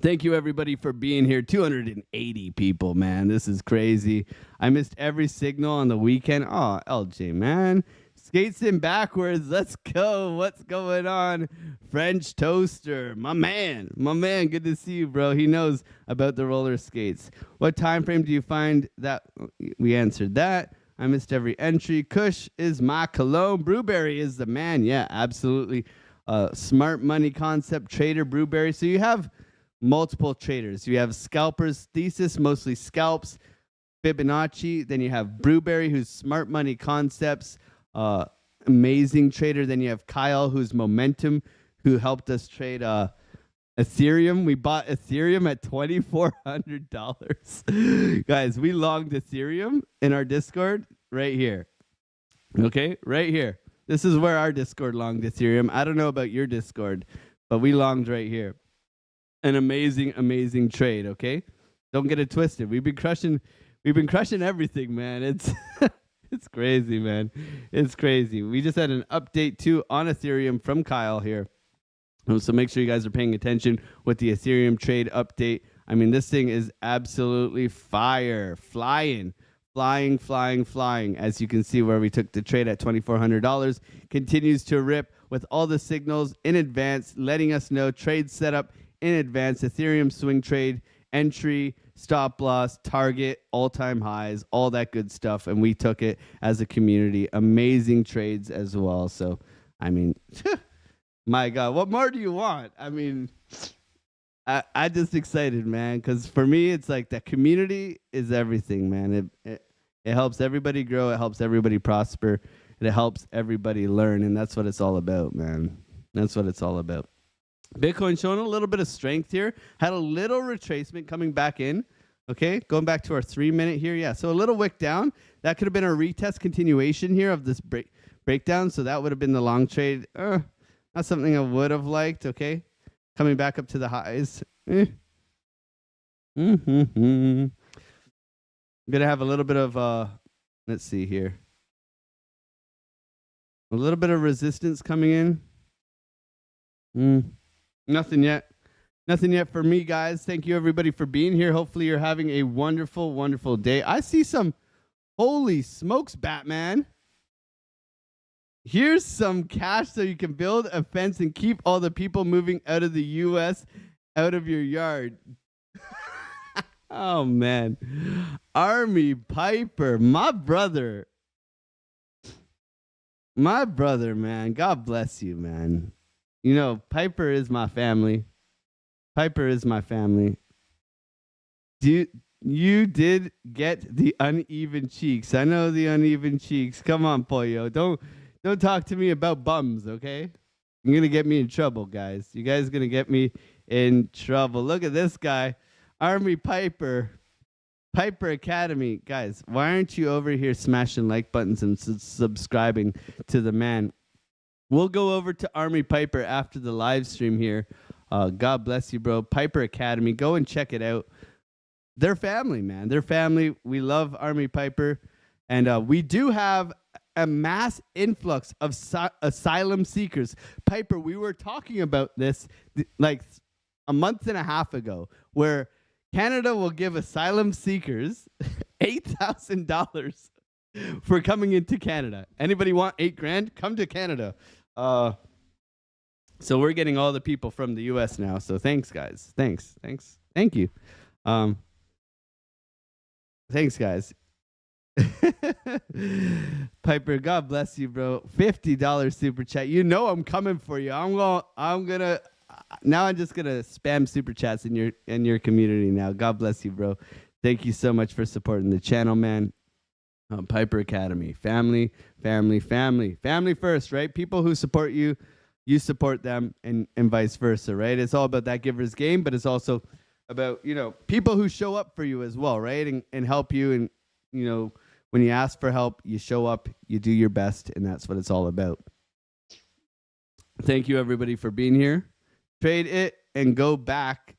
Thank you, everybody, for being here. 280 people, man. This is crazy. I missed every signal on the weekend. Oh, LJ, man. Skates in backwards. Let's go. What's going on? French Toaster. My man. Good to see you, bro. He knows about the roller skates. What time frame do you find that? We answered that. I missed every entry. Kush is my cologne. Brewberry is the man. Yeah, absolutely. Smart money concept trader, Brewberry. So you have multiple traders. You have scalpers, Thesis, mostly scalps, Fibonacci. Then you have Brewberry, who's smart money concepts, amazing trader. Then you have Kyle, who's momentum, who helped us trade Ethereum. We bought Ethereum at $2,400. Guys, we longed Ethereum in our Discord right here. Okay, right here. This is where our Discord longed Ethereum. I don't know about your Discord, but we longed right here. An amazing trade, okay? Don't get it twisted. We've been crushing everything, man. It's It's crazy, man. It's crazy. We just had an update too on Ethereum from Kyle here. So make sure you guys are paying attention with the Ethereum trade update. I mean, this thing is absolutely fire. Flying. As you can see where we took the trade at $2,400. Continues to rip with all the signals in advance, letting us know trade setup in advance. Ethereum swing trade, entry, stop loss, target, all-time highs, all that good stuff. And we took it as a community. Amazing trades as well. So, I mean, my God, what more do you want? I mean, I just excited, man, because for me, it's like that community is everything, man. It helps everybody grow. It helps everybody prosper. And it helps everybody learn. And that's what it's all about, man. That's what it's all about. Bitcoin showing a little bit of strength here. Had a little retracement coming back in. Okay, going back to our 3-minute here. Yeah, so a little wick down. That could have been a retest continuation here of this breakdown. So that would have been the long trade. Not something I would have liked. Okay, coming back up to the highs. I'm going to have a little bit of, let's see here. A little bit of resistance coming in. Nothing yet. Nothing yet for me, guys. Thank you, everybody, for being here. Hopefully, you're having a wonderful, wonderful day. I see some, holy smokes, Batman. Here's some cash so you can build a fence and keep all the people moving out of the U.S. out of your yard. Oh, man. Army Piper, my brother. My brother, man. God bless you, man. You know, Piper is my family. Piper is my family. You did get the uneven cheeks. I know the uneven cheeks. Come on, Pollo. Don't talk to me about bums, okay? You're going to get me in trouble, guys. You guys are going to get me in trouble. Look at this guy. Army Piper. Piper Academy. Guys, why aren't you over here smashing like buttons and subscribing to the man? We'll go over to Army Piper after the live stream here. God bless you, bro. Piper Academy. Go and check it out. They're family, man. They're family. We love Army Piper. And we do have a mass influx of asylum seekers. Piper, we were talking about this like a month and a half ago, where Canada will give asylum seekers $8,000 for coming into Canada. Anybody want $8,000? Come to Canada. So we're getting all the people from the U.S. now. So thanks, guys. Thanks. Thank you. Thanks, guys. Piper, God bless you, bro. $50 super chat. You know I'm coming for you. I'm gonna now I'm just gonna spam super chats in your community now. God bless you, bro. Thank you so much for supporting the channel, man. Piper Academy. Family first, right? People who support you, you support them, and vice versa, right? It's all about that giver's game, but it's also about, you know, people who show up for you as well, right? And help you. And, you know, when you ask for help, you show up, you do your best, and that's what it's all about. Thank you, everybody, for being here. Trade it and go back.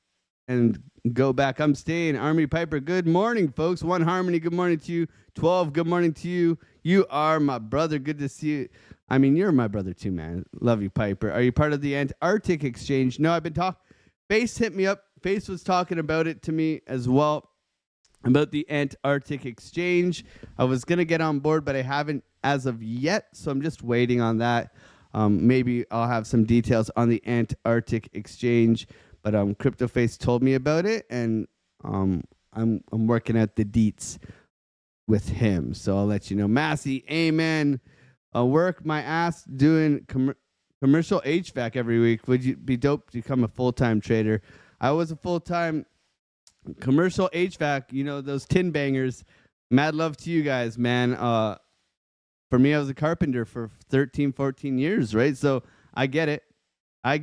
I'm staying. Army Piper, good morning, folks. One Harmony, good morning to you. 12, good morning to you. You are my brother. Good to see you. I mean, you're my brother too, man. Love you, Piper. Are you part of the Antarctic exchange? No, I've been talking. Face hit me up. Face was talking about it to me as well, about the Antarctic exchange. I was going to get on board, but I haven't as of yet, so I'm just waiting on that. Maybe I'll have some details on the Antarctic exchange, but CryptoFace told me about it, and I'm working out the deets with him, so I'll let you know. Massey, amen. I'll work my ass doing commercial HVAC every week. Would you be dope to become a full-time trader? I was a full-time commercial HVAC, you know, those tin bangers. Mad love to you guys, man. For me, I was a carpenter for 13, 14 years, right? So I get it. I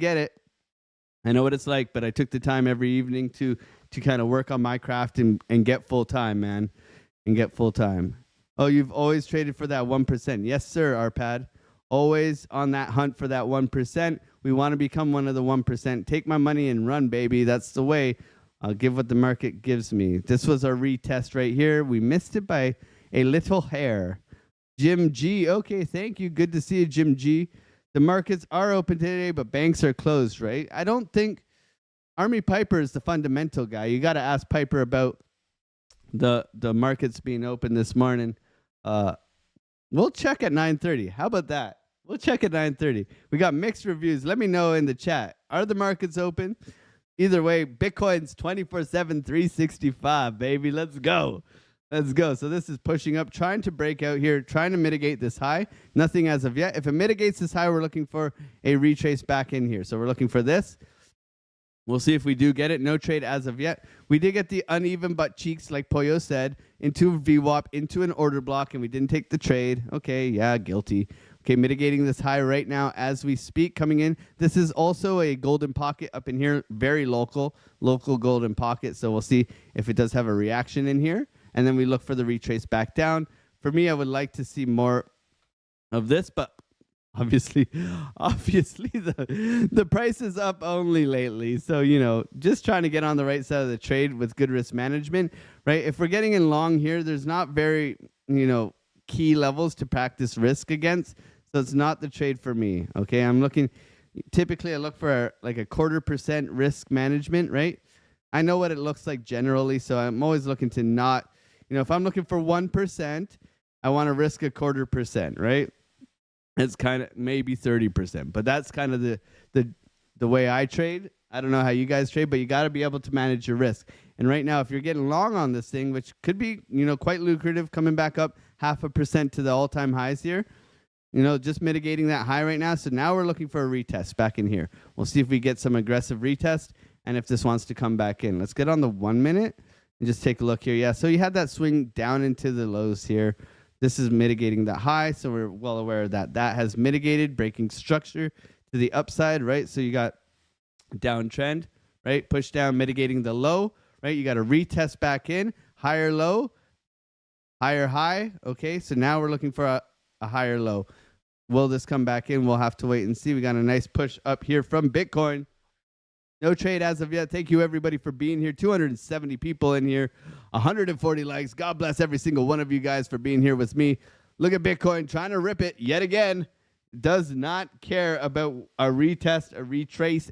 know what it's like, but I took the time every evening to kind of work on my craft and get full-time, man, and get full-time. Oh, you've always traded for that 1%. Yes, sir, Arpad. Always on that hunt for that 1%. We want to become one of the 1%. Take my money and run, baby. That's the way. I'll give what the market gives me. This was our retest right here. We missed it by a little hair. Jim G. Okay, thank you. Good to see you, Jim G. The markets are open today, but banks are closed, right? I don't think Army Piper is the fundamental guy. You got to ask Piper about the markets being open this morning. We'll check at 9:30. How about that? We'll check at 9:30. We got mixed reviews. Let me know in the chat. Are the markets open? Either way, Bitcoin's 24/7, 365, baby. Let's go. Let's go. So this is pushing up, trying to break out here, trying to mitigate this high. Nothing as of yet. If it mitigates this high, we're looking for a retrace back in here. So we're looking for this. We'll see if we do get it. No trade as of yet. We did get the uneven butt cheeks, like Poyo said, into VWAP, into an order block, and we didn't take the trade. Okay, yeah, guilty. Okay, mitigating this high right now as we speak, coming in. This is also a golden pocket up in here, very local golden pocket. So we'll see if it does have a reaction in here. And then we look for the retrace back down. For me, I would like to see more of this, but obviously the price is up only lately. So, just trying to get on the right side of the trade with good risk management, right? If we're getting in long here, there's not very, key levels to practice risk against. So it's not the trade for me. Okay. Typically I look for like a 0.25% risk management, right? I know what it looks like generally. So I'm always looking to not, if I'm looking for 1%, I want to risk a 0.25%, right? It's kind of maybe 30%, but that's kind of the way I trade. I don't know how you guys trade, but you got to be able to manage your risk. And right now, if you're getting long on this thing, which could be, quite lucrative, coming back up 0.5% to the all-time highs here, just mitigating that high right now. So now we're looking for a retest back in here. We'll see if we get some aggressive retest and if this wants to come back in. Let's get on the 1 minute and just take a look here. Yeah, so you had that swing down into the lows here. This is mitigating that high, so we're well aware of that. That has mitigated, breaking structure to the upside, right? So you got downtrend, right? Push down, mitigating the low, right? You got to retest back in, higher low, higher high. Okay, so now we're looking for a higher low. Will this come back in? We'll have to wait and see. We got a nice push up here from Bitcoin. No trade as of yet. Thank you, everybody, for being here. 270 people in here, 140 likes. God bless every single one of you guys for being here with me. Look at Bitcoin trying to rip it yet again. Does not care about a retest, a retrace,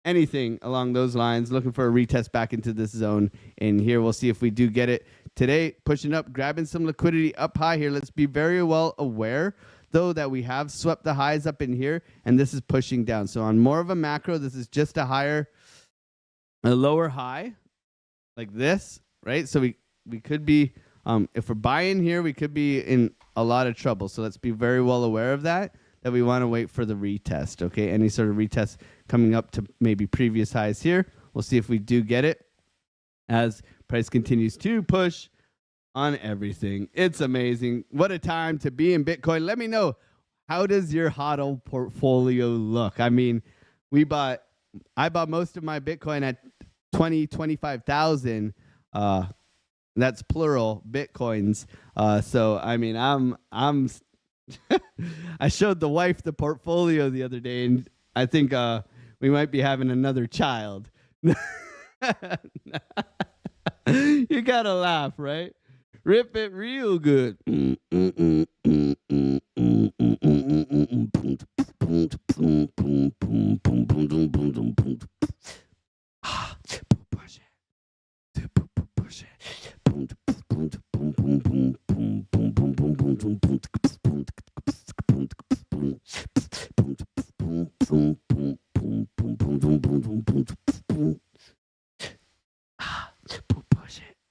anything along those lines. Looking for a retest back into this zone in here. We'll see if we do get it today. Pushing up, grabbing some liquidity up high here. Let's be very well aware, though, that we have swept the highs up in here, and this is pushing down. So on more of a macro, this is just a lower high like this, right? So we could be, if we're buying here, we could be in a lot of trouble. So let's be very well aware of that we want to wait for the retest, okay? Any sort of retest coming up to maybe previous highs here. We'll see if we do get it as price continues to push on everything. It's amazing. What a time to be in Bitcoin. Let me know, how does your HODL portfolio look? I mean, I bought most of my Bitcoin at 25,000. That's plural Bitcoins. So I mean, I'm I showed the wife the portfolio the other day, and I think we might be having another child. You gotta laugh, right? Rip it real good.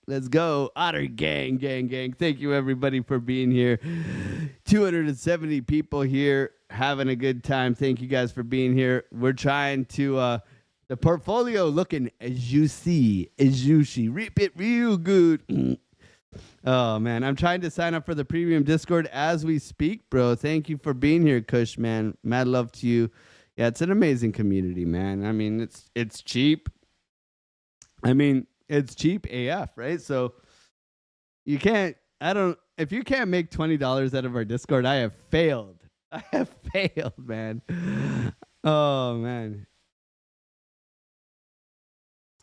Let's go. Otter gang. Thank you, everybody, for being here. 270 people here having a good time. Thank you guys for being here. We're trying to, the portfolio looking juicy. Rip it real good. Oh, man. I'm trying to sign up for the premium Discord as we speak, bro. Thank you for being here, Kush, man. Mad love to you. Yeah, it's an amazing community, man. I mean, it's cheap. It's cheap AF, right? So if you can't make $20 out of our Discord, I have failed. Man. Oh, man.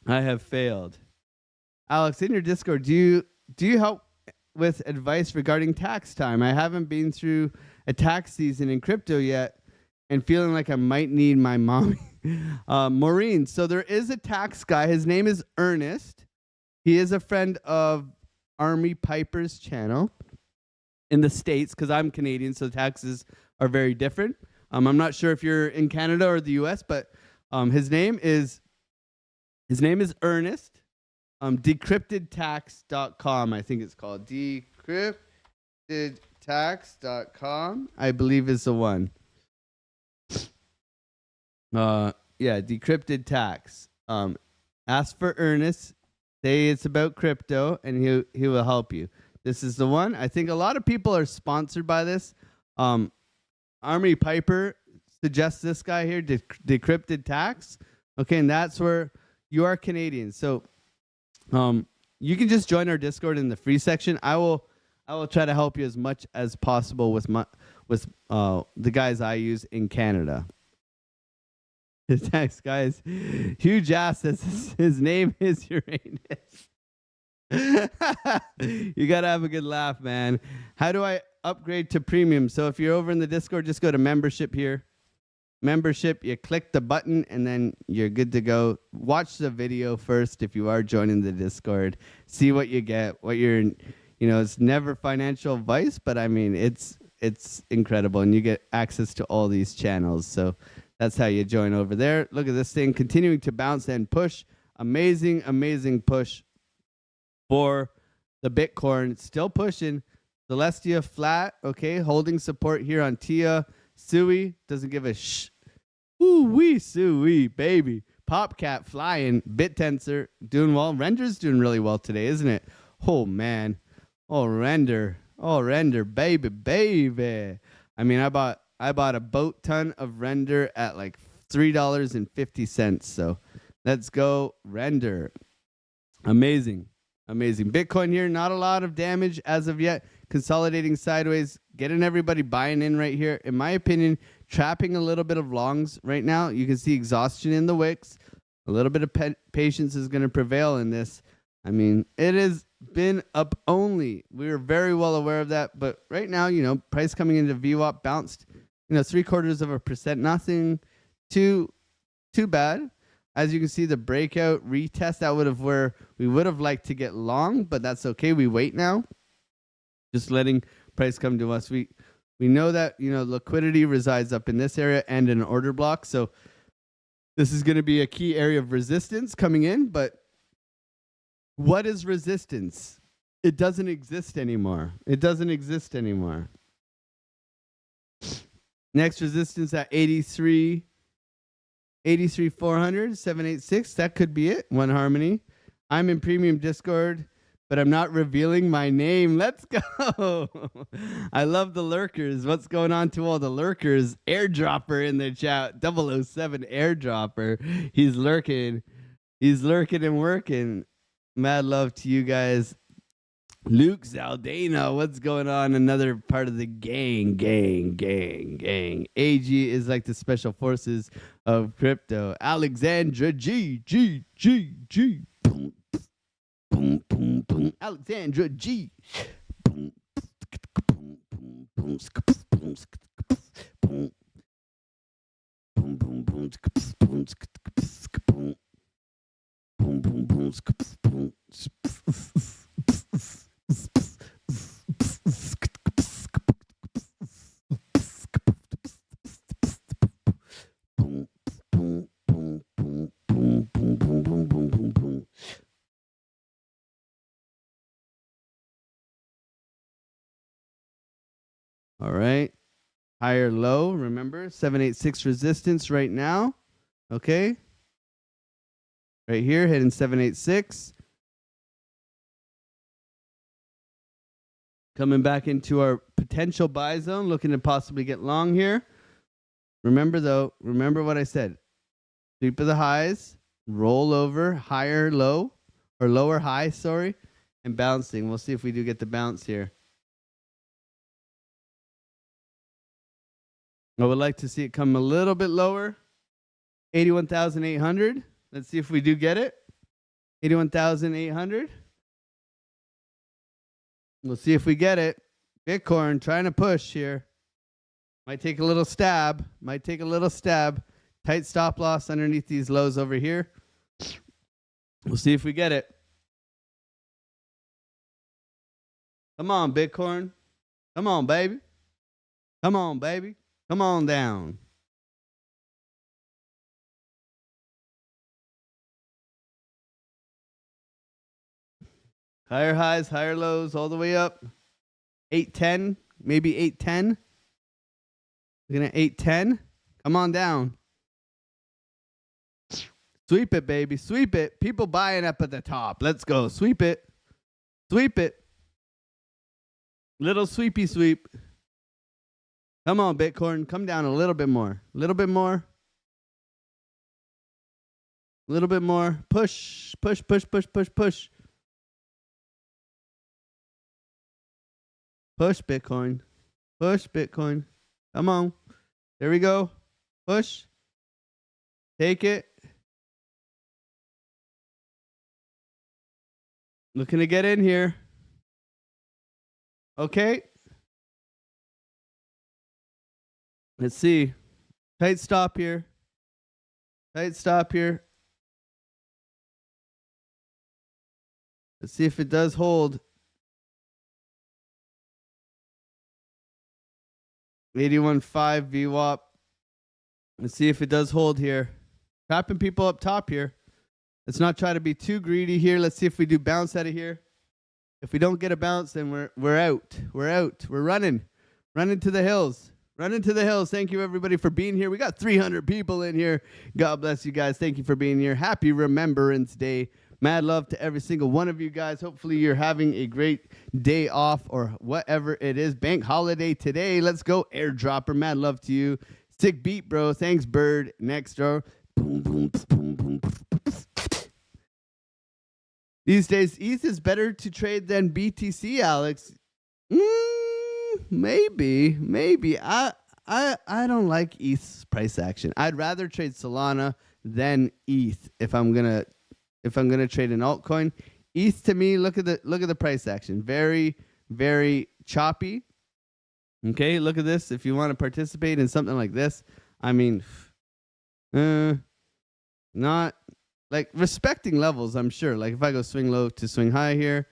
I have failed. Alex, in your Discord, do you help with advice regarding tax time. I haven't been through a tax season in crypto yet and feeling like I might need my mommy. Maureen. So there is a tax guy. His name is Ernest. He is a friend of Army Piper's channel in the States, because I'm Canadian, so taxes are very different. I'm not sure if you're in Canada or the US, but his name is Ernest. Decryptedtax.com, I think it's called. Decryptedtax.com, I believe is the one. Yeah, Decrypted Tax. Ask for Ernest. Say it's about crypto, and he will help you. This is the one. I think a lot of people are sponsored by this. Army Piper suggests this guy here, Decrypted Tax. Okay, and that's where you are Canadian. So you can just join our Discord in the free section. I will try to help you as much as possible with the guys I use in Canada. The tax guys, huge ass says his name is Uranus. You gotta have a good laugh, man. How do I upgrade to premium? So if you're over in the Discord, just go to membership here. Membership, you click the button and then you're good to go. Watch the video first if you are joining the Discord. See what you get, it's never financial advice, but I mean it's incredible, and you get access to all these channels. So that's how you join over there. Look at this thing continuing to bounce and push. Amazing, amazing push for the Bitcoin. Still pushing. Celestia flat, okay, holding support here on Tia. Sui doesn't give a Ooh-wee, Sui, baby. Popcat flying. BitTensor doing well. Render's doing really well today, isn't it? Oh, man. Oh, Render, baby. I mean, I bought a boat ton of Render at like $3.50. So let's go Render. Amazing. Bitcoin here, not a lot of damage as of yet. Consolidating sideways, getting everybody buying in right here. In my opinion, trapping a little bit of longs right now. You can see exhaustion in the wicks. A little bit of patience is going to prevail in this. I mean, it has been up only. We are very well aware of that. But right now, price coming into VWAP bounced, 0.75%. Nothing too bad. As you can see, the breakout retest, that would have where we would have liked to get long, but that's okay. We wait now. Just letting price come to us. We know that, liquidity resides up in this area and in an order block. So this is going to be a key area of resistance coming in. But what is resistance? It doesn't exist anymore. Next resistance at 83. 83,400, 786. That could be it. One Harmony. I'm in premium Discord, but I'm not revealing my name. Let's go. I love the lurkers. What's going on to all the lurkers? Airdropper in the chat. 007 airdropper. He's lurking and working. Mad love to you guys. Luke Zaldana, what's going on? Another part of the gang. AG is like the special forces of crypto. Alexandra G. Boom, boom, boom, boom. Alexandra G. Boom, boom, boom, boom, boom, boom, boom, boom, boom, boom, boom, boom, boom. All right. Higher low, remember, 786 resistance right now. Okay. Right here, hitting 786. Coming back into our potential buy zone, looking to possibly get long here. Remember what I said. Sweep of the highs, roll over, higher low, or lower high, sorry, and bouncing. We'll see if we do get the bounce here. I would like to see it come a little bit lower. 81,800. Let's see if we do get it. 81,800. We'll see if we get it. Bitcoin trying to push here. Might take a little stab. Tight stop loss underneath these lows over here. We'll see if we get it. Come on, Bitcoin. Come on, baby. Come on, baby. Come on down. Higher highs, higher lows, all the way up. 810, maybe 810. Looking at 810. Come on down. Sweep it, baby. Sweep it. People buying up at the top. Let's go. Sweep it. Sweep it. Little sweepy sweep. Come on, Bitcoin. Come down a little bit more. A little bit more. A little bit more. Push. Push, push, push, push, push. Push, Bitcoin. Push, Bitcoin. Come on. There we go. Push. Take it. Looking to get in here. Okay. Let's see. Tight stop here. Tight stop here. Let's see if it does hold. 81.5 VWAP. Let's see if it does hold here. Trapping people up top here. Let's not try to be too greedy here. Let's see if we do bounce out of here. If we don't get a bounce, then we're out. We're out. We're running. Running to the hills. Running to the hills. Thank you, everybody, for being here. We got 300 people in here. God bless you guys. Thank you for being here. Happy Remembrance Day. Mad love to every single one of you guys. Hopefully you're having a great day off or whatever it is. Bank holiday today. Let's go, airdropper. Mad love to you. Sick beat, bro. Thanks, Bird. Next door. Boom, boom, boom, boom, boom. These days, ETH is better to trade than BTC, Alex. Maybe. I don't like ETH's price action. I'd rather trade Solana than ETH if I'm gonna trade an altcoin. ETH to me, look at the price action. Very, very choppy. Okay, look at this. If you want to participate in something like this, I mean, not like respecting levels, I'm sure. Like if I go swing low to swing high here,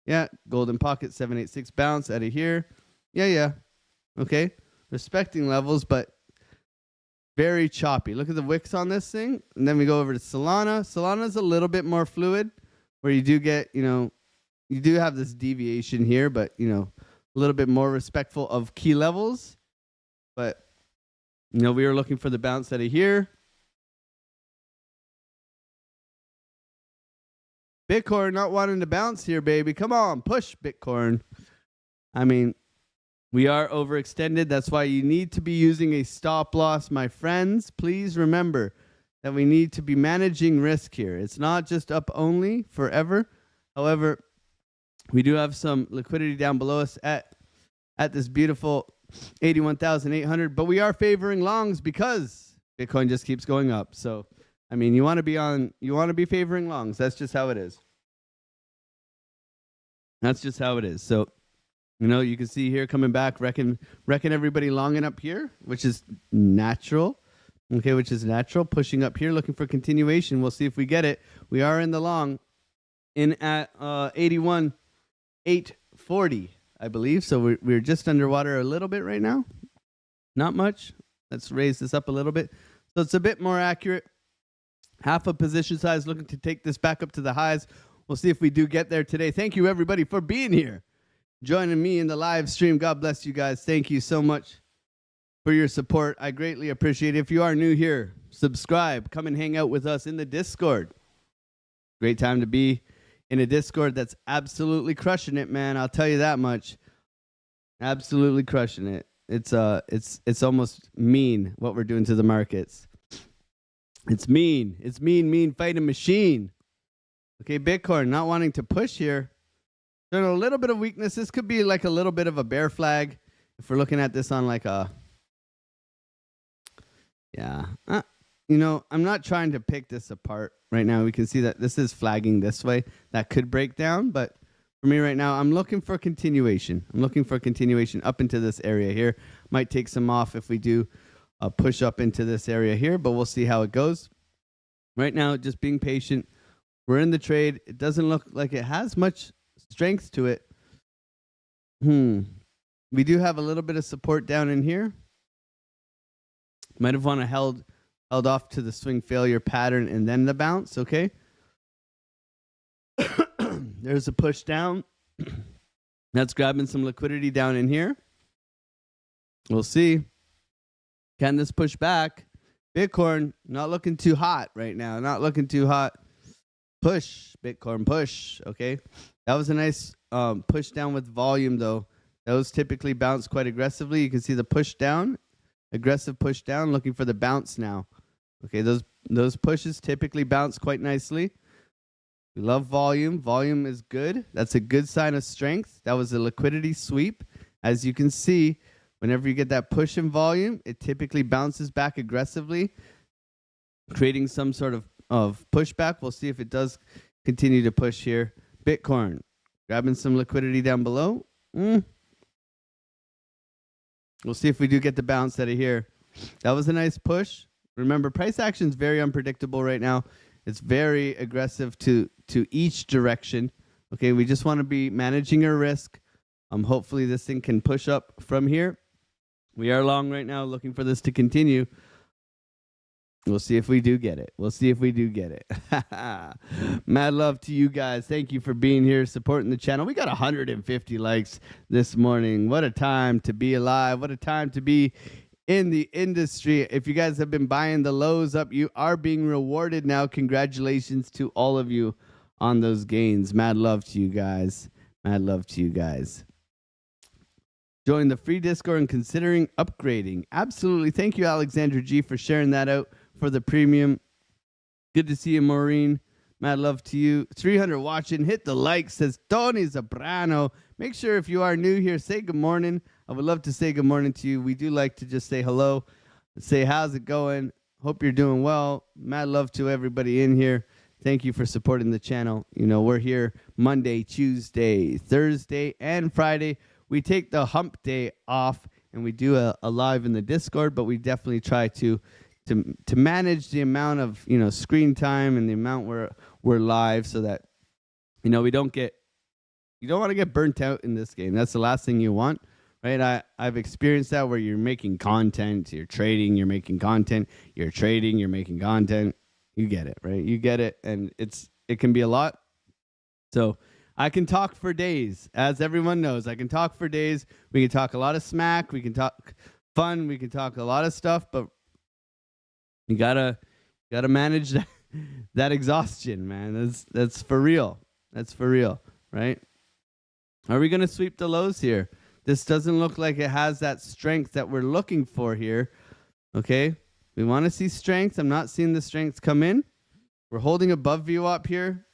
yeah, golden pocket 786 bounce out of here. Yeah. Okay, respecting levels, but very choppy. Look at the wicks on this thing. And then we go over to Solana. Solana's a little bit more fluid where you do get, you do have this deviation here, but, a little bit more respectful of key levels. But, we were looking for the bounce out of here. Bitcoin not wanting to bounce here, baby. Come on, push Bitcoin. I mean, we are overextended. That's why you need to be using a stop loss, my friends. Please remember that we need to be managing risk here. It's not just up only forever. However, we do have some liquidity down below us at this beautiful 81,800, but we are favoring longs because Bitcoin just keeps going up. So, I mean, you want to be favoring longs. That's just how it is. That's just how it is. So, you can see here coming back, reckon everybody longing up here, which is natural. Okay, which is natural. Pushing up here, looking for continuation. We'll see if we get it. We are in the long in at 81,840, I believe. So we're just underwater a little bit right now. Not much. Let's raise this up a little bit. So it's a bit more accurate. Half a position size, looking to take this back up to the highs. We'll see if we do get there today. Thank you, everybody, for being here, joining me in the live stream. God bless you guys. Thank you so much for your support. I greatly appreciate it. If you are new here, subscribe. Come and hang out with us in the Discord. Great time to be in a Discord that's absolutely crushing it, man. I'll tell you that much. Absolutely crushing it. It's almost mean what we're doing to the markets. It's mean. It's mean fighting machine. Okay, Bitcoin not wanting to push here. There's a little bit of weakness. This could be like a little bit of a bear flag if we're looking at this on like a, yeah. I'm not trying to pick this apart right now. We can see that this is flagging this way. That could break down, but for me right now. I'm looking for continuation. I'm looking for continuation up into this area here. Might take some off if we do a push up into this area here, but we'll see how it goes. Right now, just being patient. We're in the trade. It doesn't look like it has much strength to it. We do have a little bit of support down in here. Might have want to held off to the swing failure pattern and then the bounce, okay? There's a push down. That's grabbing some liquidity down in here. We'll see. Can this push back? Bitcoin, not looking too hot right now. Not looking too hot. Push, Bitcoin, push, okay? That was a nice push down with volume, though. Those typically bounce quite aggressively. You can see the push down, aggressive push down, looking for the bounce now. Okay, those pushes typically bounce quite nicely. We love volume. Volume is good. That's a good sign of strength. That was a liquidity sweep. As you can see, whenever you get that push in volume, it typically bounces back aggressively, creating some sort of pushback. We'll see if it does continue to push here. Bitcoin, grabbing some liquidity down below. We'll see if we do get the bounce out of here. That was a nice push. Remember, price action is very unpredictable right now. It's very aggressive to each direction. Okay, we just want to be managing our risk. Hopefully this thing can push up from here. We are long right now, looking for this to continue. We'll see if we do get it. We'll see if we do get it. Mad love to you guys. Thank you for being here, supporting the channel. We got 150 likes this morning. What a time to be alive. What a time to be in the industry. If you guys have been buying the lows up, you are being rewarded now. Congratulations to all of you on those gains. Mad love to you guys. Mad love to you guys. Join the free Discord and considering upgrading. Absolutely. Thank you, Alexandra G, for sharing that out for the premium. Good to see you, Maureen. Mad love to you. 300 watching. Hit the like, says Tony Zabrano. Make sure if you are new here, say good morning. I would love to say good morning to you. We do like to just say hello, say how's it going. Hope you're doing well. Mad love to everybody in here. Thank you for supporting the channel. You know, we're here Monday, Tuesday, Thursday, and Friday. We take the hump day off and we do a live in the Discord, but we definitely try to manage the amount of, you know, screen time and the amount we're live so that, you know, you don't want to get burnt out in this game. That's the last thing you want, right? I've experienced that where you're making content, you're trading, you're making content, you're trading, you're making content. You get it, right? You get it, and it can be a lot. So I can talk for days, as everyone knows. I can talk for days. We can talk a lot of smack. We can talk fun. We can talk a lot of stuff, but you gotta manage that exhaustion, man. That's for real. That's for real, right? Are we gonna sweep the lows here? This doesn't look like it has that strength that we're looking for here. Okay, we want to see strength. I'm not seeing the strength come in. We're holding above VWAP here.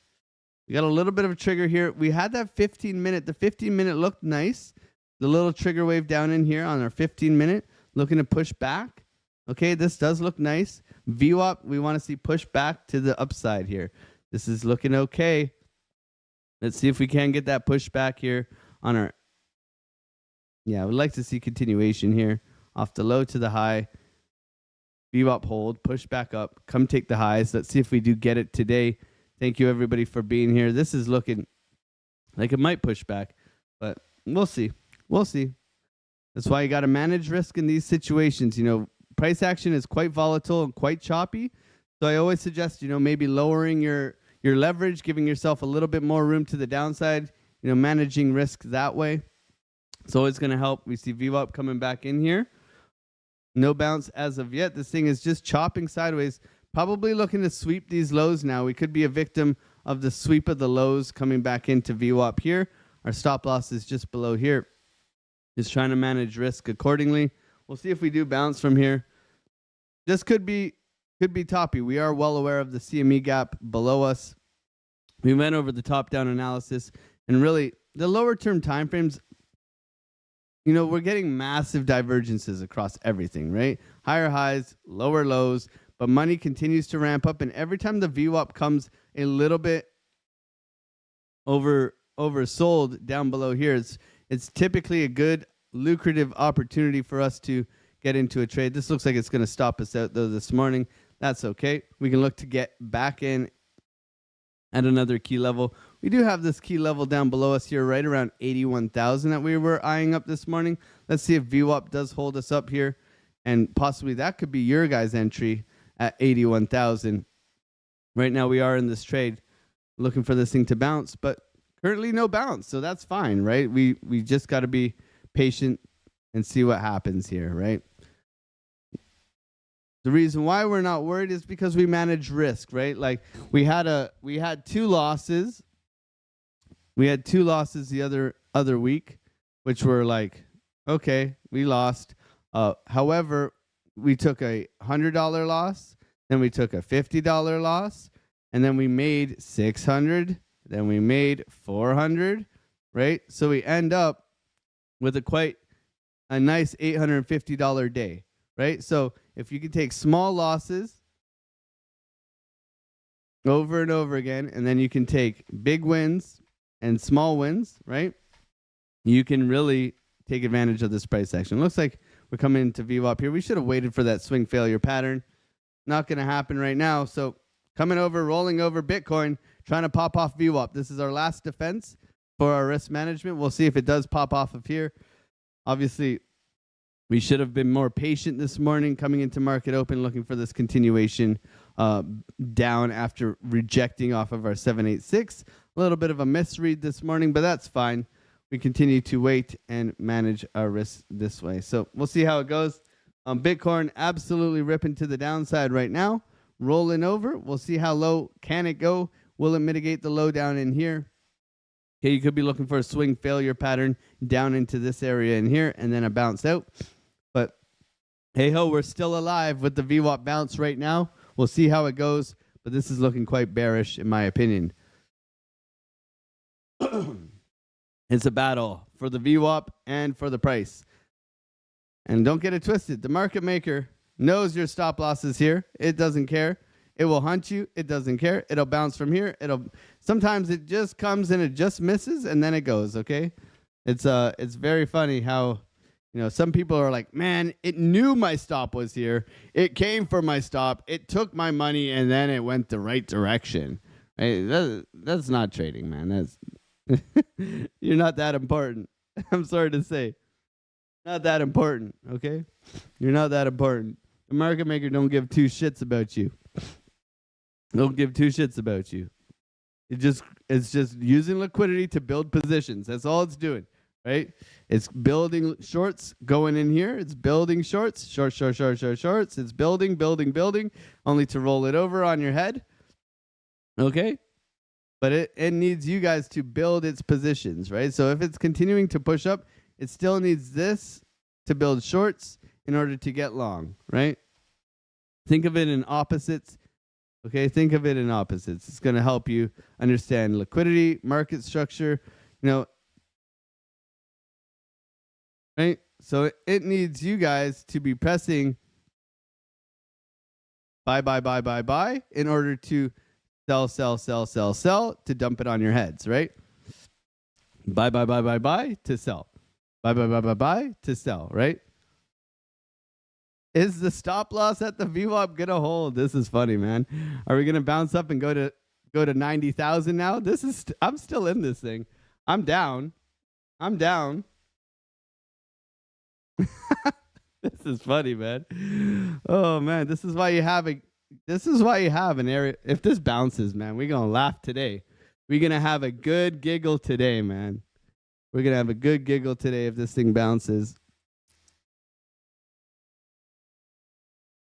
We got a little bit of a trigger here. We had that 15-minute. The 15-minute looked nice. The little trigger wave down in here on our 15-minute, looking to push back. Okay, this does look nice. VWAP, we want to see push back to the upside here. This is looking okay. Let's see if we can get that push back here on our... Yeah, I would like to see continuation here. Off the low to the high. VWAP hold, push back up. Come take the highs. Let's see if we do get it today. Thank you, everybody, for being here. This is looking like it might push back, but we'll see. We'll see. That's why you got to manage risk in these situations. You know, price action is quite volatile and quite choppy. So I always suggest, you know, maybe lowering your leverage, giving yourself a little bit more room to the downside, you know, managing risk that way. So it's going to help. We see VWAP coming back in here. No bounce as of yet. This thing is just chopping sideways. Probably looking to sweep these lows now. We could be a victim of the sweep of the lows coming back into VWAP here. Our stop loss is just below here. Just trying to manage risk accordingly. We'll see if we do bounce from here. This could be toppy. We are well aware of the CME gap below us. We went over the top-down analysis, and really the lower term timeframes, you know, we're getting massive divergences across everything, right? Higher highs, lower lows. But money continues to ramp up, and every time the VWAP comes a little bit over oversold down below here. It's typically a good lucrative opportunity for us to get into a trade. This looks like it's going to stop us out though this morning. That's okay. We can look to get back in at another key level. We do have this key level down below us here, right around 81,000 that we were eyeing up this morning. Let's see if VWAP does hold us up here, and possibly that could be your guys' entry at 81,000. Right now we are in this trade looking for this thing to bounce, but currently no bounce, so that's fine, right? We just got to be patient and see what happens here, right? The reason why we're not worried is because we manage risk, right? Like we had 2 losses. We had 2 losses the other week, which were like, okay, we lost. However, we took a $100 loss, then we took a $50 loss, and then we made $600, then we made $400, right? So we end up with a nice $850 day, right? So if you can take small losses over and over again, and then you can take big wins and small wins, right? You can really take advantage of this price action. Looks like we're coming into VWAP here. We should have waited for that swing failure pattern. Not going to happen right now. So coming over, rolling over Bitcoin, trying to pop off VWAP. This is our last defense for our risk management. We'll see if it does pop off of here. Obviously, we should have been more patient this morning coming into market open, looking for this continuation down after rejecting off of our 786. A little bit of a misread this morning, but that's fine. We continue to wait and manage our risk this way. So we'll see how it goes. Bitcoin absolutely ripping to the downside right now. Rolling over. We'll see how low can it go. Will it mitigate the low down in here? Okay, you could be looking for a swing failure pattern down into this area in here and then a bounce out. But hey ho, we're still alive with the VWAP bounce right now. We'll see how it goes, but this is looking quite bearish in my opinion. It's a battle for the VWAP and for the price. And don't get it twisted. The market maker knows your stop losses here. It doesn't care. It will hunt you. It doesn't care. It'll bounce from here. Sometimes it just comes and it just misses and then it goes, okay? It's very funny how, some people are like, man, it knew my stop was here. It came for my stop. It took my money and then it went the right direction. Right? That's not trading, man. You're not that important. I'm sorry to say. Not that important, okay? You're not that important. The market maker don't give 2 shits about you. Don't give 2 shits about you. It's just using liquidity to build positions. That's all it's doing, right? It's building shorts going in here. It's building shorts, shorts. It's building, only to roll it over on your head. Okay? But it needs you guys to build its positions, right? So if it's continuing to push up, it still needs this to build shorts in order to get long, right? Think of it in opposites. Okay, think of it in opposites. It's going to help you understand liquidity, market structure, right? So it needs you guys to be pressing buy in order to sell to dump it on your heads, right? Buy to sell. Buy to sell, right? Is the stop loss at the VWAP gonna hold? This is funny, man. Are we gonna bounce up and go to 90,000 now? I'm still in this thing. I'm down. This is funny, man. Oh man, this is why you have an area. If this bounces, man, we're gonna laugh today. We're gonna have a good giggle today, man. We're gonna have a good giggle today if this thing bounces.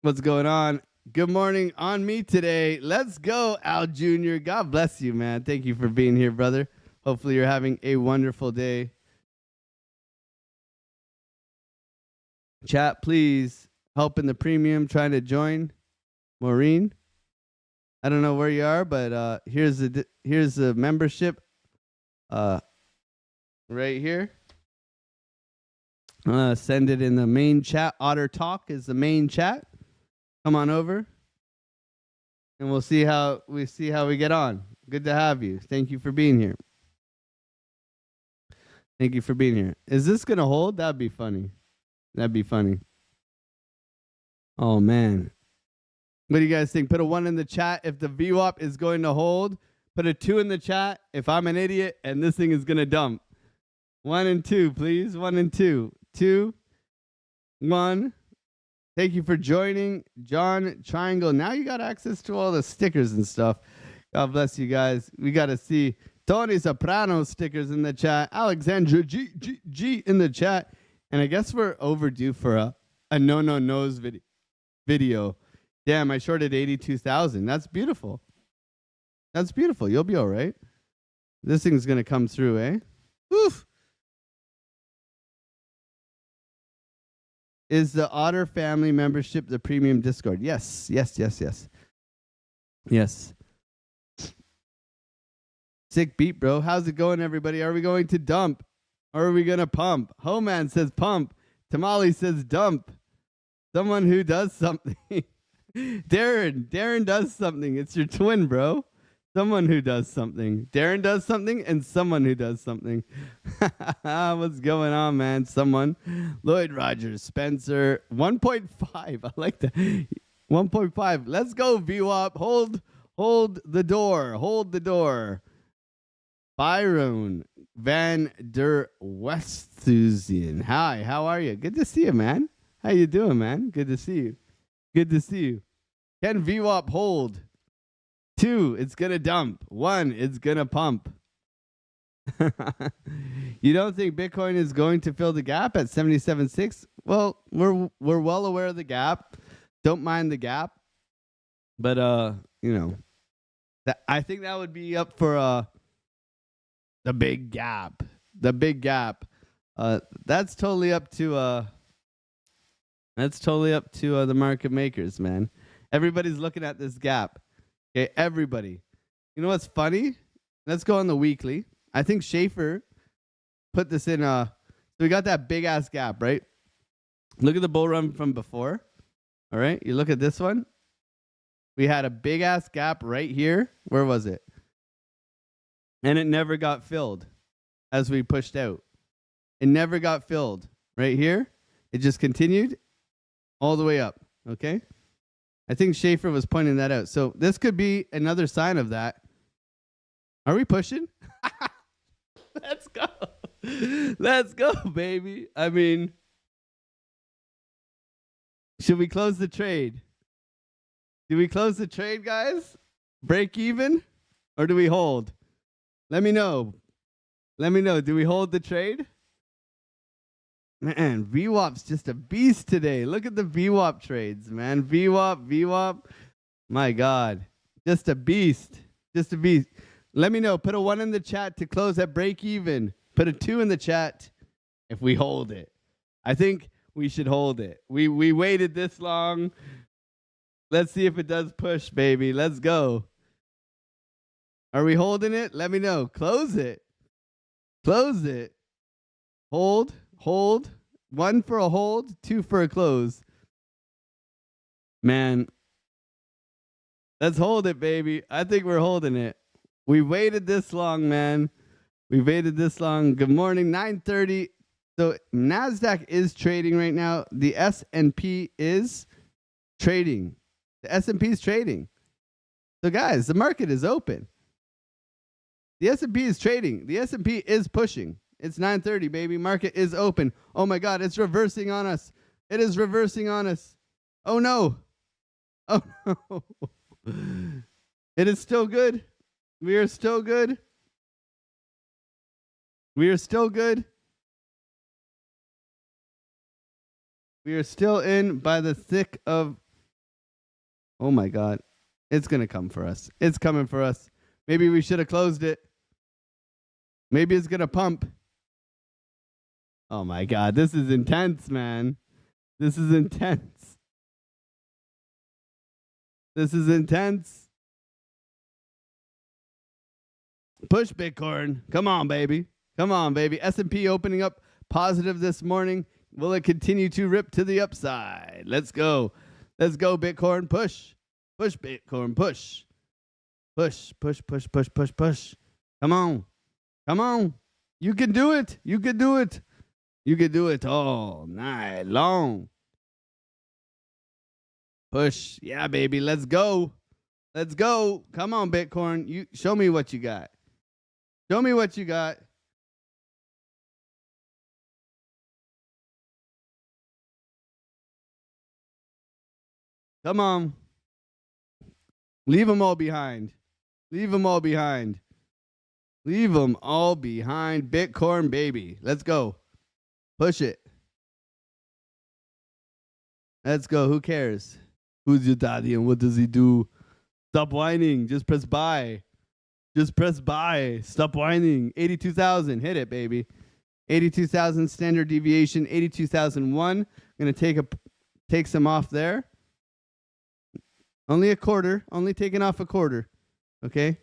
What's going on? Good morning on me today. Let's go, Al Jr. God bless you, man. Thank you for being here, brother. Hopefully you're having a wonderful day. Chat, please help in the premium trying to join. Maureen, I don't know where you are, but here's the membership right here. Send it in the main chat. Otter Talk is the main chat. Come on over, and we'll see how we get on. Good to have you. Thank you for being here. Thank you for being here. Is this gonna hold? That'd be funny. That'd be funny. Oh man. What do you guys think? Put a 1 in the chat if the VWAP is going to hold. Put a 2 in the chat if I'm an idiot and this thing is gonna dump. 1 and 2, please. 1 and 2. 2, 1. Thank you for joining, John Triangle. Now you got access to all the stickers and stuff. God bless you guys. We got to see Tony Soprano stickers in the chat. Alexandra G in the chat. And I guess we're overdue for a no-no-no's video. Damn, I shorted 82,000. That's beautiful. That's beautiful. You'll be all right. This thing's going to come through, eh? Oof. Is the Otter family membership the premium Discord? Yes. Sick beat, bro. How's it going, everybody? Are we going to dump? Or are we going to pump? Homan says pump. Tamale says dump. Someone who does something. Darren does something. It's your twin, bro. Someone who does something. Darren does something and someone who does something. What's going on, man? Someone. Lloyd Rogers, Spencer. 1.5. I like that. 1.5. Let's go, VWAP. Hold the door. Hold the door. Byron Van der Westhuizen. Hi, how are you? Good to see you, man. How you doing, man? Good to see you. Good to see you. Can VWAP hold? 2, it's going to dump. 1, it's going to pump. You don't think Bitcoin is going to fill the gap at 77.6? Well, we're well aware of the gap. Don't mind the gap. But you know, I think that would be up for the big gap. The big gap. That's totally up to the market makers, man. Everybody's looking at this gap. Okay, everybody. You know what's funny? Let's go on the weekly. I think Schaefer put this in. So we got that big ass gap, right? Look at the bull run from before. All right, you look at this one. We had a big ass gap right here. Where was it? And it never got filled as we pushed out. It never got filled right here. It just continued all the way up. Okay. I think Schaefer was pointing that out. So this could be another sign of that. Are we pushing? Let's go. Let's go, baby. I mean, should we close the trade? Do we close the trade, guys? Break even? Or do we hold? Let me know. Let me know. Do we hold the trade? Man, VWAP's just a beast today. Look at the VWAP trades, man. VWAP. My God. Just a beast. Just a beast. Let me know. Put a 1 in the chat to close at break even. Put a 2 in the chat if we hold it. I think we should hold it. We waited this long. Let's see if it does push, baby. Let's go. Are we holding it? Let me know. Close it. Close it. Hold. 1 for a hold, 2 for a close. Man, let's hold it, baby. I think we're holding it. We waited this long, man. We waited this long. Good morning, 9:30. So NASDAQ is trading right now. The S&P is trading. The S&P is trading. So guys, the market is open. The S&P is trading. The S&P is pushing. It's 9:30, baby. Market is open. Oh my God, it's reversing on us. It is reversing on us. Oh no. Oh no. It is still good. We are still good. We are still good. We are still in by the thick of. Oh my God. It's going to come for us. It's coming for us. Maybe we should have closed it. Maybe it's going to pump. Oh my God, this is intense, man. This is intense. This is intense. Push Bitcoin. Come on, baby. Come on, baby. S&P opening up positive this morning. Will it continue to rip to the upside? Let's go. Let's go, Bitcoin. Push. Push, Bitcoin. Push. Push. Come on. Come on. You can do it. You can do it. You can do it all night long. Push. Yeah, baby. Let's go. Let's go. Come on, Bitcoin. You show me what you got. Show me what you got. Come on. Leave them all behind. Leave them all behind. Leave them all behind. Bitcoin, baby. Let's go. Push it. Let's go. Who cares? Who's your daddy and what does he do? Stop whining. Just press buy. Just press buy. Stop whining. 82,000. Hit it, baby. 82,000 standard deviation. 82,001. Going to take some off there. Only a quarter. Only taking off a quarter. Okay.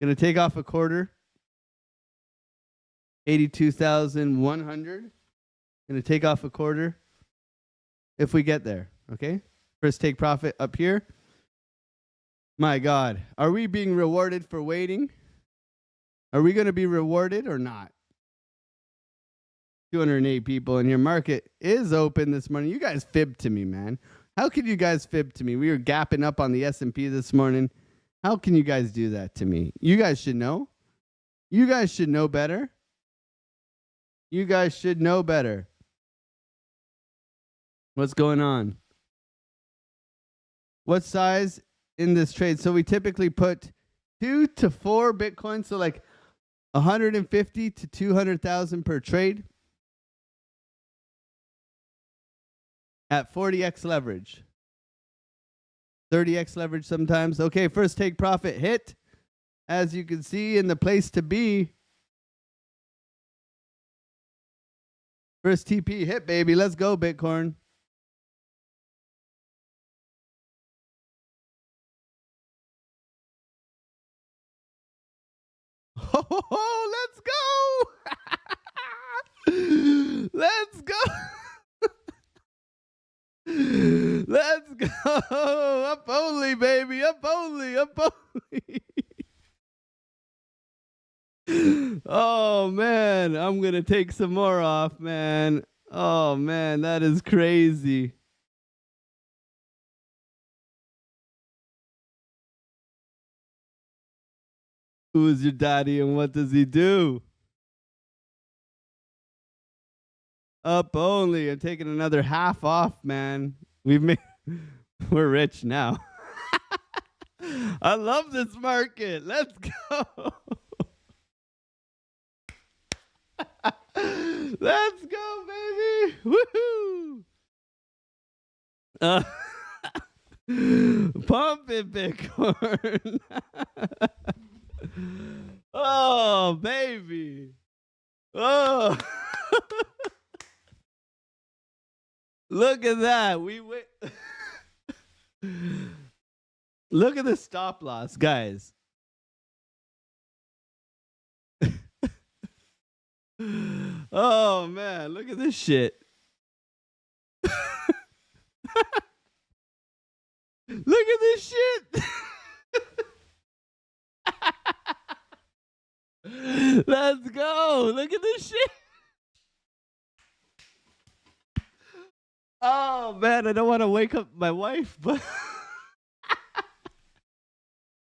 Going to take off a quarter. 82,100. Going to take off a quarter. If we get there. Okay. First take profit up here. My God. Are we being rewarded for waiting? Are we going to be rewarded or not? 208 people in here. Market is open this morning. You guys fibbed to me, man. How could you guys fib to me? We were gapping up on the S&P this morning. How can you guys do that to me? You guys should know. You guys should know better. You guys should know better. What's going on? What size in this trade? So we typically put 2 to 4 Bitcoin. So like 150 to 200,000 per trade. At 40x leverage. 30x leverage sometimes. Okay, first take profit hit. As you can see in the place to be. First TP hit, baby. Let's go, Bitcoin. Oh, let's go. Let's go. Let's go. Up only, baby. Up only. Up only. Oh, man. I'm going to take some more off, man. Oh, man. That is crazy. Who is your daddy and what does he do? Up only. I'm taking another half off, man. We're rich now. I love this market. Let's go. Let's go, baby. Woohoo. Pump it, Bitcoin. Oh, baby. Oh. Look at that. We went. Look at the stop loss, guys. Oh, man. Look at this shit. Look at this shit. Let's go. Look at this shit. Oh, man. I don't want to wake up my wife, but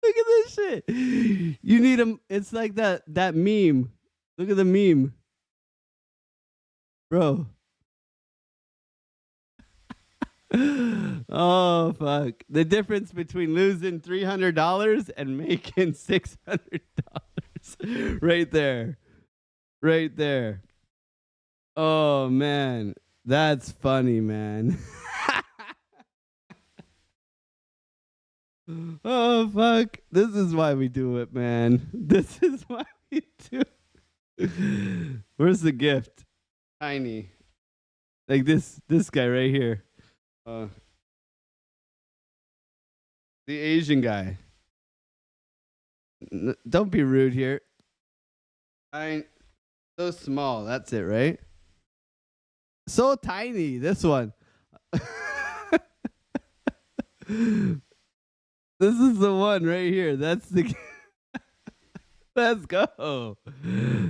look at this shit. You need them. It's like that meme. Look at the meme. Bro. Oh, fuck. The difference between losing $300 and making $600. Right there. Right there. Oh, man. That's funny, man. Oh, fuck. This is why we do it, man. This is why we do it. Where's the gift? Tiny. Like this guy right here. The Asian guy. Don't be rude here. So small. That's it, right? So tiny. This one. This is the one right here. That's the. Let's go.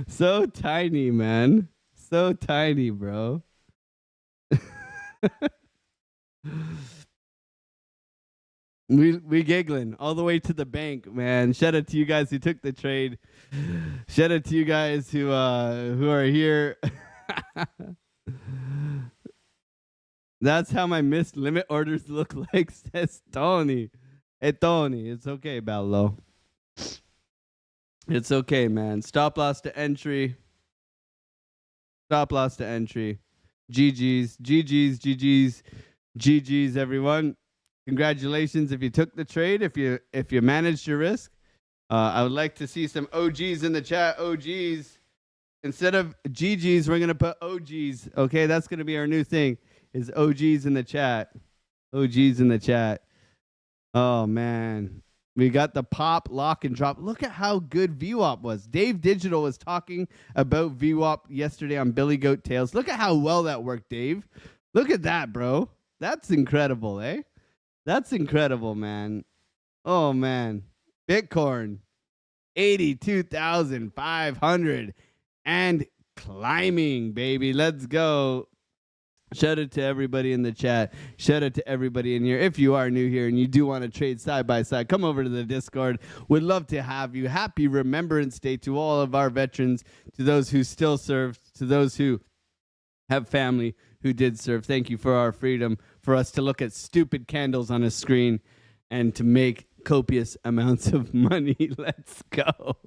So tiny, man. So tiny, bro. We giggling all the way to the bank, man. Shout out to you guys who took the trade. Shout out to you guys who are here. That's how my missed limit orders look like, says Tony. Hey Tony, it's okay, Ballo. It's okay, man. Stop loss to entry. Stop loss to entry. GG's, GG's, GG's, GG's, everyone. Congratulations if you took the trade, if you managed your risk. I would like to see some OGs in the chat. OGs. Instead of GGs, we're going to put OGs. Okay, that's going to be our new thing, is OGs in the chat. OGs in the chat. Oh, man. We got the pop, lock, and drop. Look at how good VWAP was. Dave Digital was talking about VWAP yesterday on Billy Goat Tales. Look at how well that worked, Dave. Look at that, bro. That's incredible, eh? That's incredible, man. Oh, man. Bitcoin, 82,500 and climbing, baby. Let's go. Shout out to everybody in the chat. Shout out to everybody in here. If you are new here and you do want to trade side by side, come over to the Discord. We'd love to have you. Happy Remembrance Day to all of our veterans, to those who still serve, to those who have family who did serve. Thank you for our freedom, for us to look at stupid candles on a screen and to make copious amounts of money. Let's go.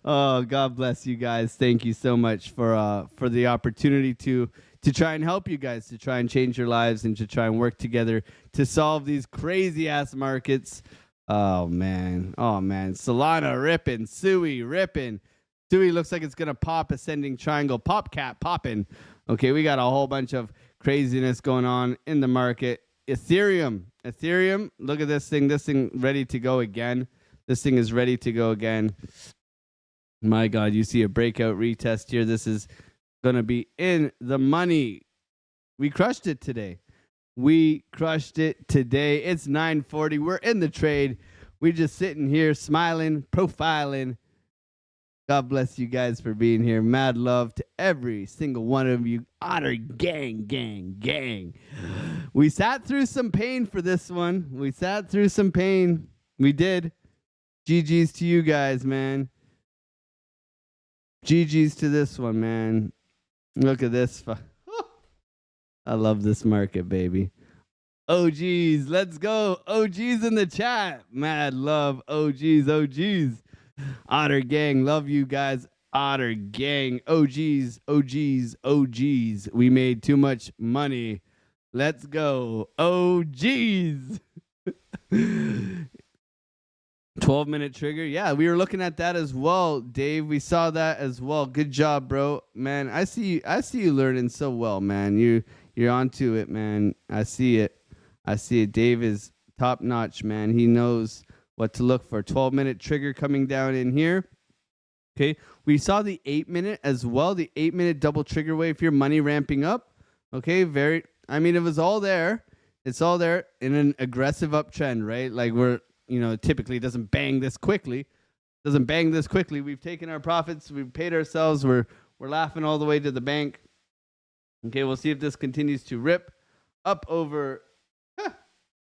Oh, God bless you guys. Thank you so much for the opportunity to try and help you guys, to try and change your lives and to try and work together to solve these crazy ass markets. Oh man. Solana ripping, Sui ripping. Sui looks like it's gonna pop. Ascending triangle, pop cap popping. Okay, we got a whole bunch of craziness going on in the market. Ethereum, look at this thing. This thing ready to go again. This thing is ready to go again. My God, you see a breakout retest here. This is going to be in the money. We crushed it today. It's 9:40. We're in the trade. We just sitting here smiling, profiling. God bless you guys for being here. Mad love to every single one of you. Otter gang, gang, gang. We sat through some pain for this one. We sat through some pain. We did. GG's to you guys, man. GG's to this one, man. Look at this. I love this market, baby. OGs, let's go. OGs in the chat. Mad love. OGs. Otter gang, love you guys. Otter gang, OGs. We made too much money. Let's go. OGs. 12-minute trigger. Yeah, we were looking at that as well, Dave. We saw that as well. Good job, bro. Man, I see you learning so well, man. You're onto it, man. I see it. Dave is top notch, man. He knows what to look for. 12-minute trigger coming down in here. Okay. We saw the 8-minute as well. The 8-minute double trigger wave here, money ramping up. Okay. It was all there. It's all there in an aggressive uptrend, right? Like typically it doesn't bang this quickly. We've taken our profits. We've paid ourselves. We're laughing all the way to the bank. Okay. We'll see if this continues to rip up over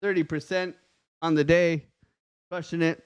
30% on the day. Crushing it.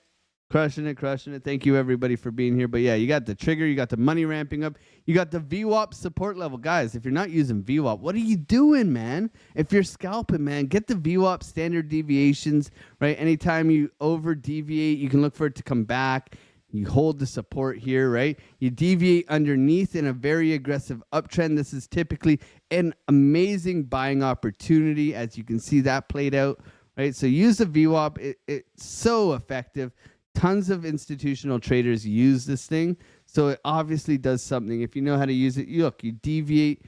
Thank you, everybody, for being here. But yeah, you got the trigger. You got the money ramping up. You got the VWAP support level. Guys, if you're not using VWAP, what are you doing, man? If you're scalping, man, get the VWAP standard deviations, right? Anytime you over deviate, you can look for it to come back. You hold the support here, right? You deviate underneath in a very aggressive uptrend. This is typically an amazing buying opportunity, as you can see that played out, right? So use the VWAP. It's so effective. Tons of institutional traders use this thing. So it obviously does something. If you know how to use it, you deviate,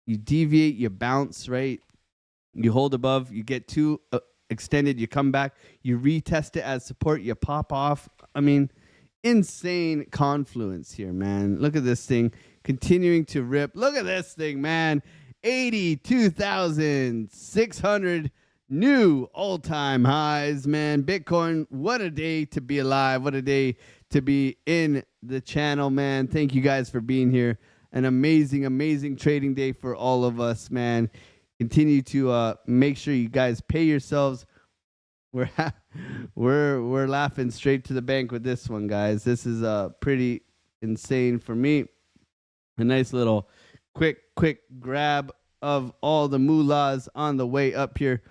you bounce, right? You hold above, you get too extended, you come back, you retest it as support, you pop off. Insane confluence here, man. Look at this thing continuing to rip. Look at this thing, man. 82,600 new all-time highs, man. Bitcoin, what a day to be alive. What a day to be in the channel, man. Thank you guys for being here. An amazing trading day for all of us, man. Continue to make sure you guys pay yourselves. We're laughing straight to the bank with this one, guys. This is pretty insane for me. A nice little quick grab of all the moolahs on the way up here.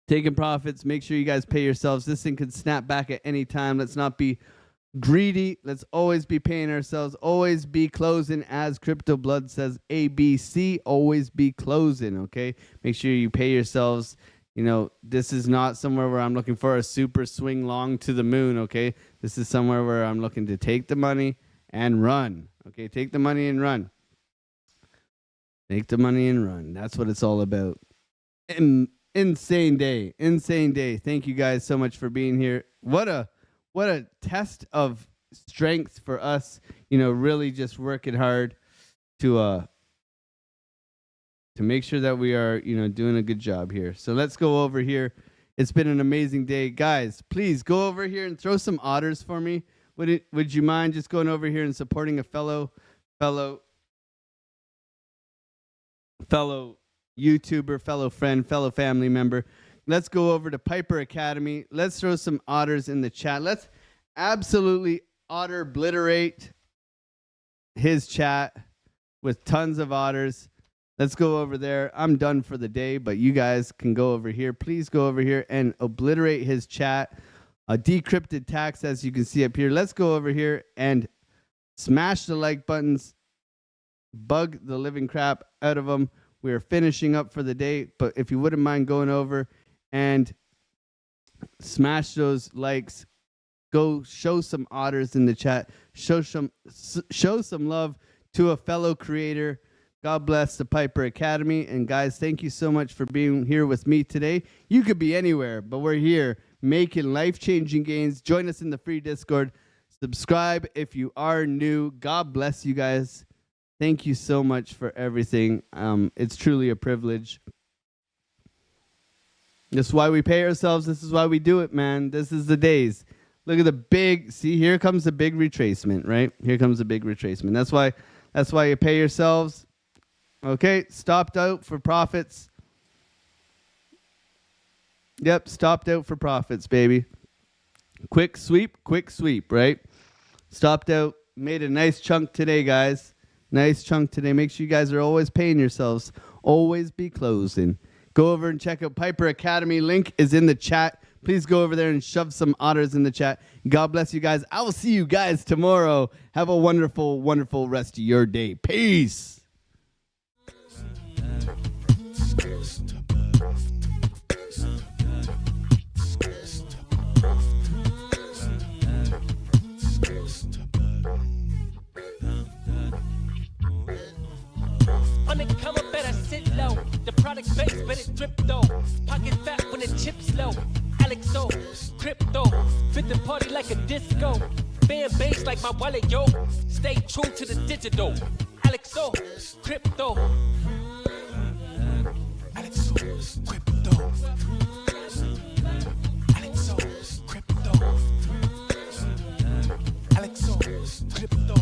Taking profits. Make sure you guys pay yourselves. This thing could snap back at any time. Let's not be greedy. Let's always be paying ourselves. Always be closing, as Crypto Blood says. ABC. Always be closing. Okay. Make sure you pay yourselves. You know, this is not somewhere where I'm looking for a super swing long to the moon. Okay. This is somewhere where I'm looking to take the money and run. Okay. Take the money and run. Take the money and run. That's what it's all about. Insane day. Thank you guys so much for being here. What a test of strength for us. You know, really just working hard to make sure that we are, you know, doing a good job here. So let's go over here. It's been an amazing day, guys. Please go over here and throw some otters for me. Would you mind just going over here and supporting a fellow YouTuber, fellow friend, fellow family member? Let's go over to Piper Academy. Let's throw some otters in the chat. Let's absolutely otter obliterate his chat with tons of otters. Let's go over there. I'm done for the day, but you guys can go over here. Please go over here and obliterate his chat. Decrypted tax, as you can see up here. Let's go over here and smash the like buttons. Bug the living crap out of them. We are finishing up for the day, but if you wouldn't mind going over and smash those likes, go show some otters in the chat. Show some love to a fellow creator. God bless the Piper Academy. And guys, thank you so much for being here with me today. You could be anywhere, but we're here making life-changing gains. Join us in the free Discord. Subscribe if you are new. God bless you guys. Thank you so much for everything. It's truly a privilege. This is why we pay ourselves. This is why we do it, man. This is the days. Look at the big, see, here comes the big retracement, right? Here comes the big retracement. That's why you pay yourselves. Okay, stopped out for profits. Yep, stopped out for profits, baby. Quick sweep, right? Stopped out, made a nice chunk today, guys. Nice chunk today. Make sure you guys are always paying yourselves. Always be closing. Go over and check out Piper Academy. Link is in the chat. Please go over there and shove some otters in the chat. God bless you guys. I will see you guys tomorrow. Have a wonderful, wonderful rest of your day. Peace. On the come up, better sit low. The product base, but it drip though. Pocket fat when the chips low. Alexo, crypto, fit the party like a disco. Fan base like my wallet, yo. Stay true to the digital. Alexo, crypto. Alexo, crypto. Alexo, crypto. Alexo, crypto.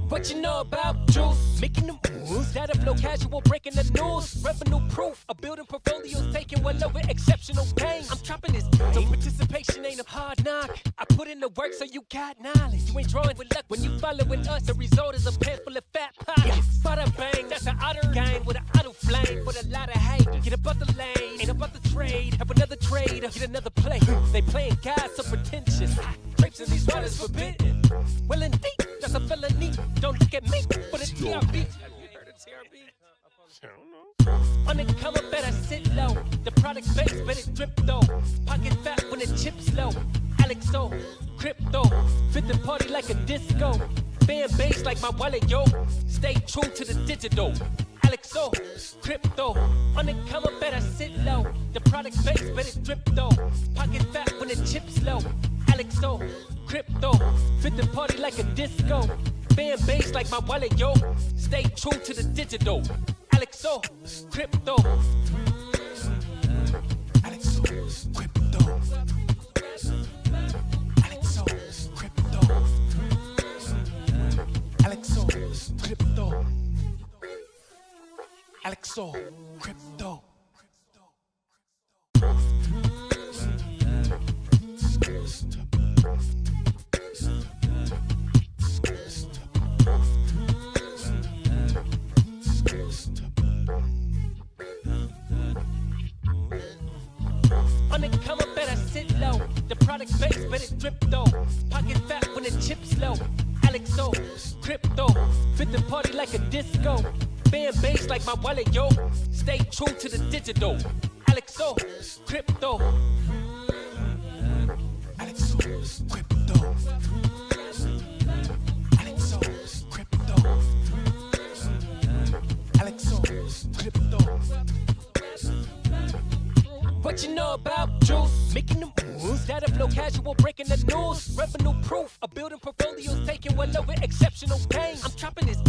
What you know about juice? Making the moves that'll flow casual, breaking the news. Revenue proof, a building portfolios taking well over exceptional pain. I'm trapping this, so participation ain't a hard knock. I put in the work so you got knowledge. You ain't drawing with luck when you following us. The result is a pan full of fat pockets. Bada bang, that's an otter gang with an auto flame with a lot of hate. Get above the lane, ain't about the trade. Have another trade, get another play. They playing God so pretentious. Grapes in these waters forbidden. Well indeed, that's a felony. Don't look at me for the TRB. Have you heard of TRB? I don't know. On the come up, better sit low. The product base, but it drip though. Pocket fat when the chips low. Alexo, crypto, fit the party like a disco. Fan base like my wallet, yo. Stay true to the digital. Alexo, crypto, on the come up, better sit low. The product base, but it drip though. Pocket fat when the chips low. Alexo, crypto, fit the party like a disco. Fan base like my wallet, yo. Stay true to the digital. Alexo, crypto. Alexo, crypto. Alexo, crypto. On the come up, better sit low. The product base, but it drip though. Pocket fat when the chips low. Alexo, crypto. Fit the party like a disco. Fan base like my wallet, yo. Stay true to the digital. Alexo, crypto. Alexo, crypto. Alexo, crypto. Alexo, crypto. What you know about juice? Making them moves that'll flow casual, breaking the news. Revenue proof, a building portfolios, taking well over exceptional gains. I'm chopping this.